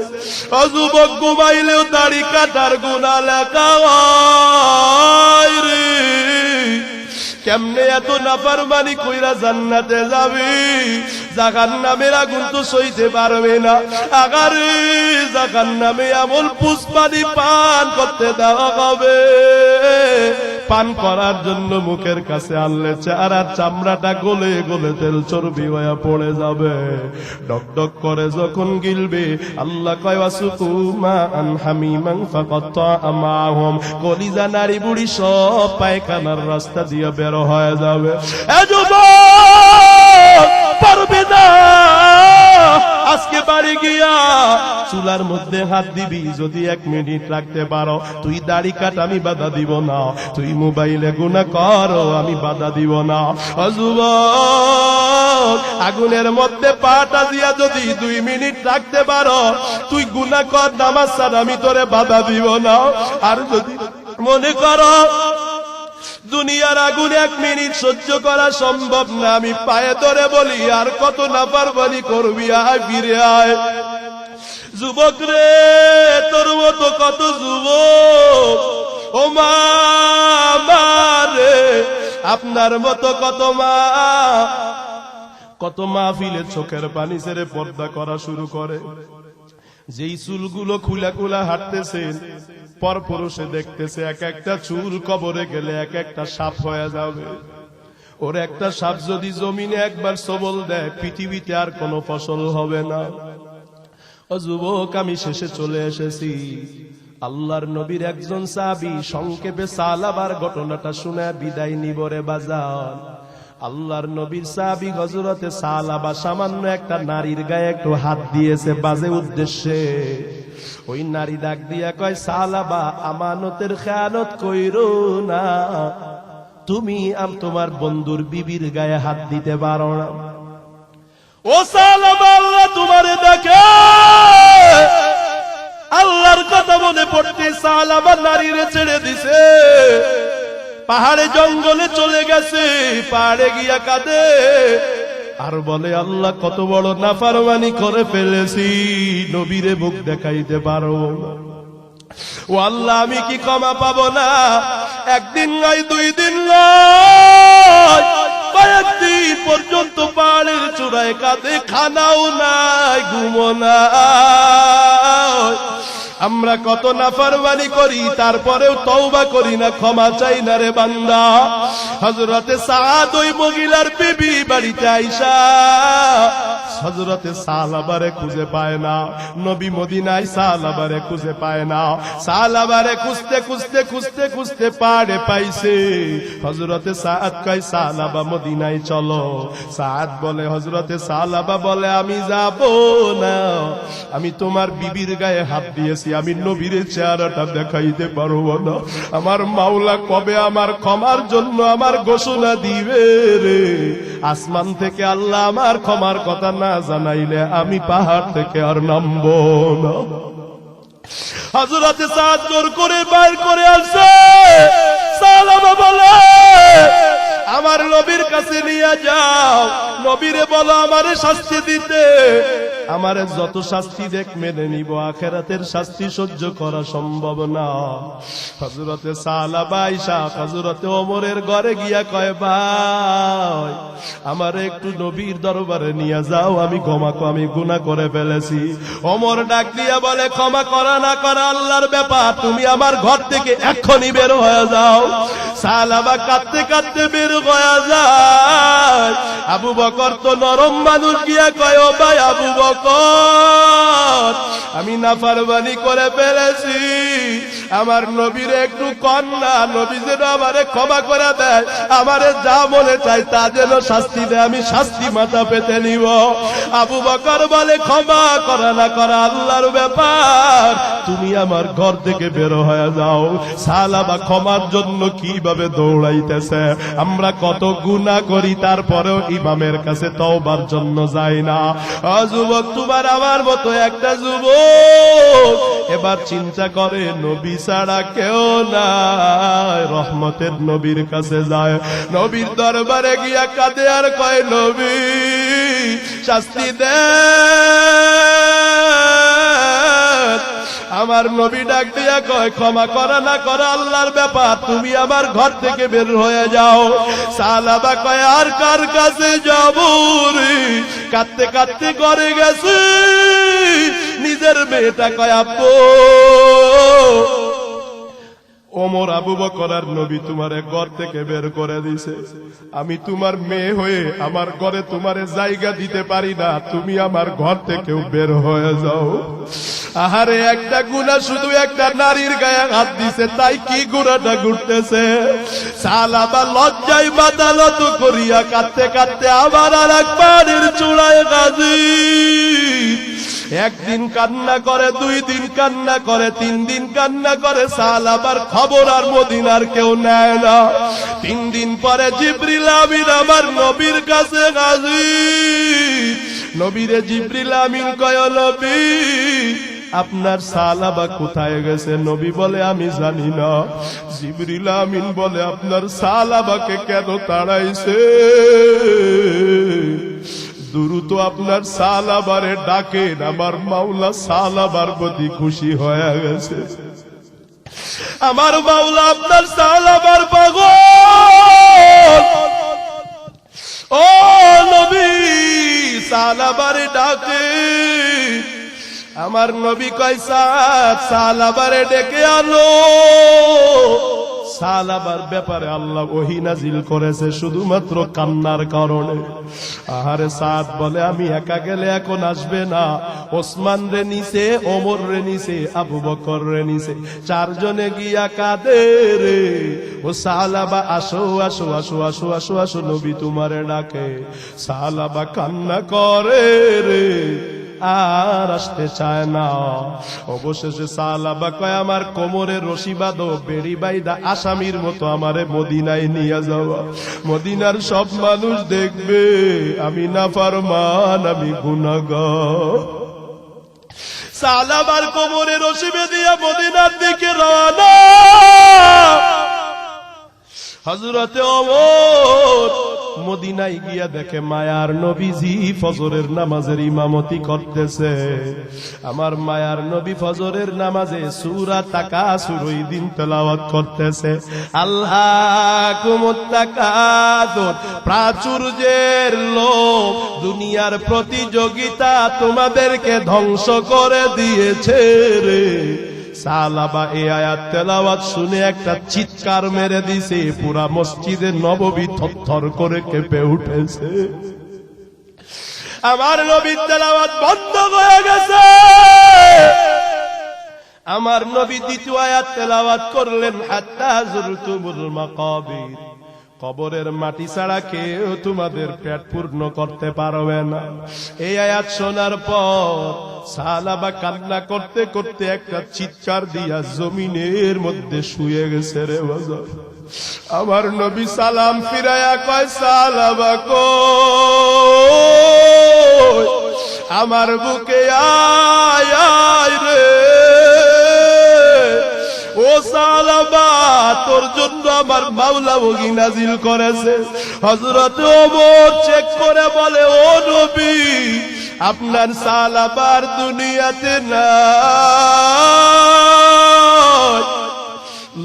ও যুবক, ঘুমাইলেও দাড়ি কাটার গুনাহ লেখা হয় রে। কেমনে এত নাফরমানি কইরা জান্নাতে যাবি, জাহান্নামের আগুন তো সইতে পারবে না। আগারে জাহান্নামে এমন পুষ্পানি পান করতে দেওয়া হবে, পান করার জন্য মুখের কাছে আনলে চেহারার চামড়াটা গলে গলে তেল চর্বি হয়ে পড়ে যাবে। ডক ডক করে যখন গিলবে, আল্লাহ কয় ওয়াসুকুমা আন হামিমান ফাকাত্তা আমাহুম, কলিজা নারী বুড়ি সব পায়খানার রাস্তা দিয়ে বের হয়ে যাবে। এ যুবক, পারবে না, আজকে বাড়ি গিয়া চুলার মধ্যে হাত দিবি, যদি 1 মিনিট রাখতে পারো তুই দাড়ি কাট, আমি বাধা দিব না। তুই মোবাইলে গুনাহ করো, আমি বাধা দিব না। ও যুবক, আগুনের মধ্যে পাটা দিয়া যদি 2 মিনিট রাখতে পারো তুই গুনাহ কর, নামাজ ছাড়, আমি তোরে বাধা দিব না। আর যদি মনে করো দুনিয়ার আগুন 1 মিনিট সহ্য করা সম্ভব না, আমি পায়ে ধরে বলি আর কত নাফরমানি করবি, আয় ফিরে আয়। যুবক রে, তোর মতো কত যুবক, ও মা রে, আপনার মতো কত মা, কত মাহফিলে চোখের পানি ছেড়ে পর্দা করা শুরু করে। যেই চুলগুলো খুলা খুলা হাঁটতেছেন, পর পুরুষে দেখতেছে এক একটা চুল কবরে গেলে এক একটা সাপ হয়ে যাবে। ওর একটা সাপ যদি জমিনে একবার সবল দেয়, পৃথিবীতে আর কোনো ফসল হবে না। ও যুবক, আমি শেষে চলে এসেছি। আল্লাহর নবীর একজন সাহাবী সংক্ষেপে সালাবার ঘটনাটা শুনে বিদায় নিব রে বাজার। আল্লাহর নবীর সাহাবী হযরতে সালাবা সামান্য একটা নারীর গায়ে একটু হাত দিয়েছে বাজে উদ্দেশ্যে। ওই নারী ডাক দিয়া কয়, সালাবা, আমানতের খেয়ানত কইরো না, তুমি তোমার বন্ধুর বিবির গায়ে হাত দিতে পারো না। ও সালাবা, আল্লাহ তোমারে দেখে। আল্লাহর কথা মনে পড়তে সালাবা নারীরে ছেড়ে দিছে, পাহাড়ে জঙ্গলে চলে গেছে, পাহাড়ে গিয়া কাঁদে আর বলে, আল্লাহ কত বড় নাফরমানি করে ফেলেছি, নবীরে মুখ দেখাইতে পারো। ও আল্লাহ, আমি কি ক্ষমা পাবো না? 1 দিন নয়, 2 দিন নয়, কয়েকদিন পর্যন্ত পাহাড়ের চূড়ায় কাঁদে, খানাও নাই, ঘুমো নাই। আমরা কত নাফরমানি করি, তারপরেও তওবা করি না, ক্ষমা চাই না রে বান্দা। হযরতে সাদ ওই মহিলার বিবি বাড়িতে আইসা হযরতে সালাবারে খুঁজে পায় না, নবী মদিনায় সালাবারে খুঁজে পায় না। সালাবারে খুঁজতে খুঁজতে খুঁজতে খুঁজতে পাড়ে পাইছে। হযরতে সাদ কয়, সালাবা মদিনায় চলো। সাদ বলে, হযরতে সালাবা বলে, আমি যাব না, আমি তোমার বিবির গায়ে হাত দিয়েছি, আমি নবীর চেহারাটা দেখাইতে পারবো না। আমার মাওলা কবে আমার ক্ষমার জন্য আমার ঘোষণা দিবে রে? আসমান থেকে আল্লাহ আমার ক্ষমার কথা না জানাইলে আমি পাহাড় থেকে আর নামবো না। হযরতে সাদ জোর করে বাইর করে আসে। সালামা বলে, আমার নবীর কাছে নিয়ে যাও, নবীরে বলো আমারে শাস্তি দিতে। আমারে যত শাস্তি দেখ মেনে নিব, আখিরাতের শাস্তি সহ্য করা সম্ভব না। হযরতে সালাবা আয়েশা হযরতে ওমরের ঘরে গিয়া কয়, ভাই আমারে একটু নবীর দরবারে নিয়ে যাও, আমি গুনাহ করে ফেলেছি। ওমর ডাক দিয়া বলে, ক্ষমা করা না করা আল্লাহর ব্যাপার, তুমি আমার ঘর থেকে এক্ষুনি বের হয়ে যাও। সালাবা কাঁদতে কাঁদতে বের হয়ে যায়। আবু বকর তো নরম মানুষ, গিয়া কয়, ও ভাই আবু বকর, আমি নাফরমানি করে ফেলেছি, আমার নবীর একটু কন্যা, নবী যেন আমারে ক্ষমা করে দেয়, আমারে যা মনে চাই তা যেন শাস্তি দেয়, আমি শাস্তি মাথা পেতে নিব। আবু বকর বলে, ক্ষমা করা না করা আল্লাহর ব্যাপার, তুমি আমার ঘর থেকে বের হয়ে যাও। সালাবা ক্ষমার জন্য কিভাবে দৌড়াইতেছে। আমরা কত গুনাহ করি, তারপরেও ইমামের কাছে তওবার জন্য যাই না। যুবক, তোমার আমার মতো একটা যুবক এবার চিন্তা করে, নবী ছাড়া কেউ নাই, রহমতের নবীর কাছে যায়, নবীর দরবারে গিয়া কাঁদে আর কয়, নবী শাস্তি দেন। আমার নবী ডাক দিয়া কয়, ক্ষমা করা না করা আল্লাহর ব্যাপার, তুমি আমার ঘর থেকে বের হয়ে যাও। সালাবা কয়, আর কার কাছে যাব রে? কাঁদতে কাঁদতে ঘরে গেছে। নিজের মেয়েটা কয়, আব্বু ওমর আবু বকর আর নবী তোমারে ঘর থেকে বের করে দিছে, আমি তোমার মেয়ে হয়ে আমার ঘরে তোমারে জায়গা দিতে পারি না, তুমি আমার ঘর থেকেও বের হয়ে যাও। আহারে একটা গুনাহ শুধু একটা নারীর গায়ে হাত দিছে, তাই কি গুনাহটা ঘটতেছে? সালাবা লজ্জায় মাথা নত করিয়া কাঁদতে কাঁদতে আবার আর এক পানির চূড়ায় হাজির। একদিন কান্না করে, 2 দিন কান্না করে, 3 দিন কান্না করে, সালাবার খবর আর মদিনার কেউ নেয় না। 3 দিন পরে জিবরিল আমিন আমার নবীর কাছে হাজির। নবীরে জিবরিল আমিন কয়, নবী আপনার সালাবা কোথায় গেছে? নবী বলে আমি জানি না। জিবরিল আমিন বলে আপনার সালাবাকে কেন তাড়াইছে? দ্রুত আপনার সালাবারে ডাকেন, আমার মাওলা সালাবার প্রতি খুশি হয়ে গেছে। আমার মাওলা আপনার সালাবার পাগল। ও নবী সালাবারে ডাকে। আমার নবী কয় সালাবারে ডেকে আনো। সালাবার ব্যাপারে আল্লাহ ওহী নাজিল করেছে শুধুমাত্র কান্নার কারণে। আহারে সাদ বলে আমি একা গেলে এখন আসবে না, ওসমান রে নিছে, ওমর রে নিছে, আবু বকর রে নিছে, 4 জনে গিয়া কাঁদে রে। ও সালাবা আসো আসো আসো আসো আসো আসো, নবী তোমারে ডাকে। সালাবা কান্না করে রে, আর আসতে চায় না। অবশেষে সালাবা কয় আমার কোমরে রশি বাঁধো, বেড়ি বাইদা আসামির মতো আমারে মদিনায় নিয়ে যাওয়া। মদিনার সব মানুষ দেখবে আমি নাফরমান, আমি গুনাহগার। সালাবার কোমরে রশি বেঁধিয়া মদিনার দিকে রওনা। হযরতে ওমর মদিনায় গিয়া দেখে মায়ার নবীজি ফজরের নামাজের ইমামতি করতেছে। আমার মায়ার নবী ফজরের নামাজে সূরা তাকাসুর ওই দিন তেলাওয়াত করতেছে। আল্লাহুমুত তাকাসুর, প্রাচুর্যের লোভ, দুনিয়ার প্রতিযোগিতা তোমাদেরকে ধ্বংস করে দিয়েছে রে। সালাবা এই আয়াত তেলাওয়াত শুনে একটা চিৎকার মেরে দিছে, পুরা মসজিদে নববী থরথর করে কেঁপে উঠেছে। আমার নবীর তেলাওয়াত বন্ধ হয়ে গেছে। আমার নবী দ্বিতীয় আয়াত তেলাওয়াত করলেন, হাত্তা যুরতুমুল মাকাবির, কবরের মাটি ছাড়া কেউ তোমাদের পেট পূর্ণ করতে পারবে না। এই আয়াত শোনার পর সালাবা কান্না করতে করতে একটা চিৎকার দিয়া জমিনের মধ্যে শুয়ে গেছে রে বাজার। আমার নবী সালাম ফিরায়া কয় সালাবা কই? আমার বুকে আয় আয় রে। ও সালাবা তোর জন্য আমার মাওলা ওহী নাজিল করেছে। হযরত ওমর চেক করে বলে, ও নবী আপনার সালাবার দুনিয়াতে নাই।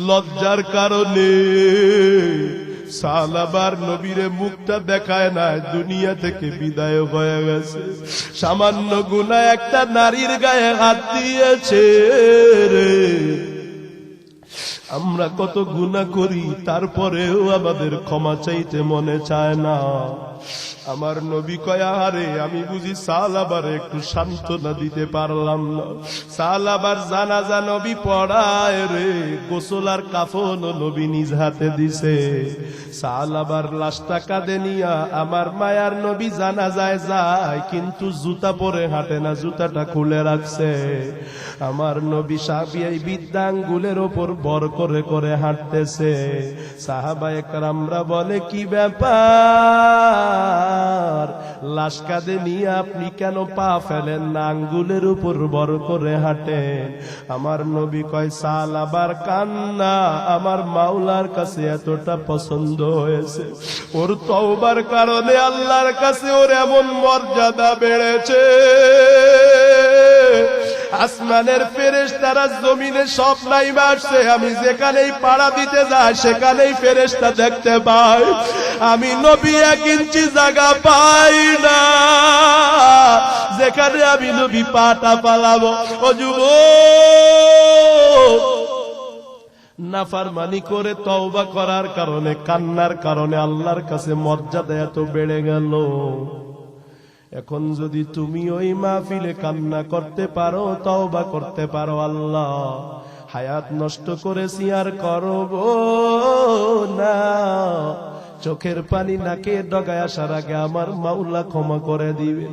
লজ্জার কারণে সালাবার নবীরে মুখটা দেখায় না, দুনিয়া থেকে বিদায় হয়ে গেছে। সামান্য গুনাহ একটা নারীর গায়ে হাত দিয়েছে রে। আমরা কত গুনাহ করি, তারপরেও আমাদের ক্ষমা চাইতে মনে চায় না। আমার নবী কয় আরে আমি বুঝি সালাবারে একটু সান্ত্বনা দিতে পারলাম না। সালাবার জানাজা নবী পড়ায় রে, গোসল আর কাফন নবী নিজ হাতে দিছে। সালাবার লাশটা কাঁধে নিয়া আমার মায়ার নবী জানাজায় যায়, কিন্তু জুতা পরে হাঁটে না, জুতাটা খুলে রাখছে। আমার নবী সাহাবিয়াই বিদ্যাঙ্গুলের ওপর বর করে করে হাঁটতেছে। সাহাবায়ে কেরামরা বলে কি ব্যাপার, লাশ কাঁধে নিয়ে আপনি কেন পা ফেলেন না, আঙ্গুলের উপর বর করে হাঁটেন? আমার নবী কয় সালাবার কান্না আমার মাওলার কাছে এতটা পছন্দ হয়েছে, ওর তওবার কারণে আল্লাহর কাছে ওর এমন মর্যাদা বেড়েছে। আসমানের ফেরেশতারা জমিনে সব নাইমা আসছে, আমি যেখানেই পাড়া দিতে যাই সেখানেই ফেরেশতা দেখতে পাই। আমি নবী 1 ইঞ্চি জায়গা পাই না যেখানে আমি নবী পাটা পালাবো। ও যুবক, নাফরমানি করে তওবা করার কারণে, কান্নার কারণে আল্লাহর কাছে মর্যাদা এত বেড়ে গেল। এখন যদি তুমি ওই মাহফিলে কান্না করতে পারো, তওবা করতে পারো, আল্লাহ হায়াত নষ্ট করেছি আর করব না, চোখের পানি নাকে ডগায় আসার আগে আমার মাওলা ক্ষমা করে দিবে।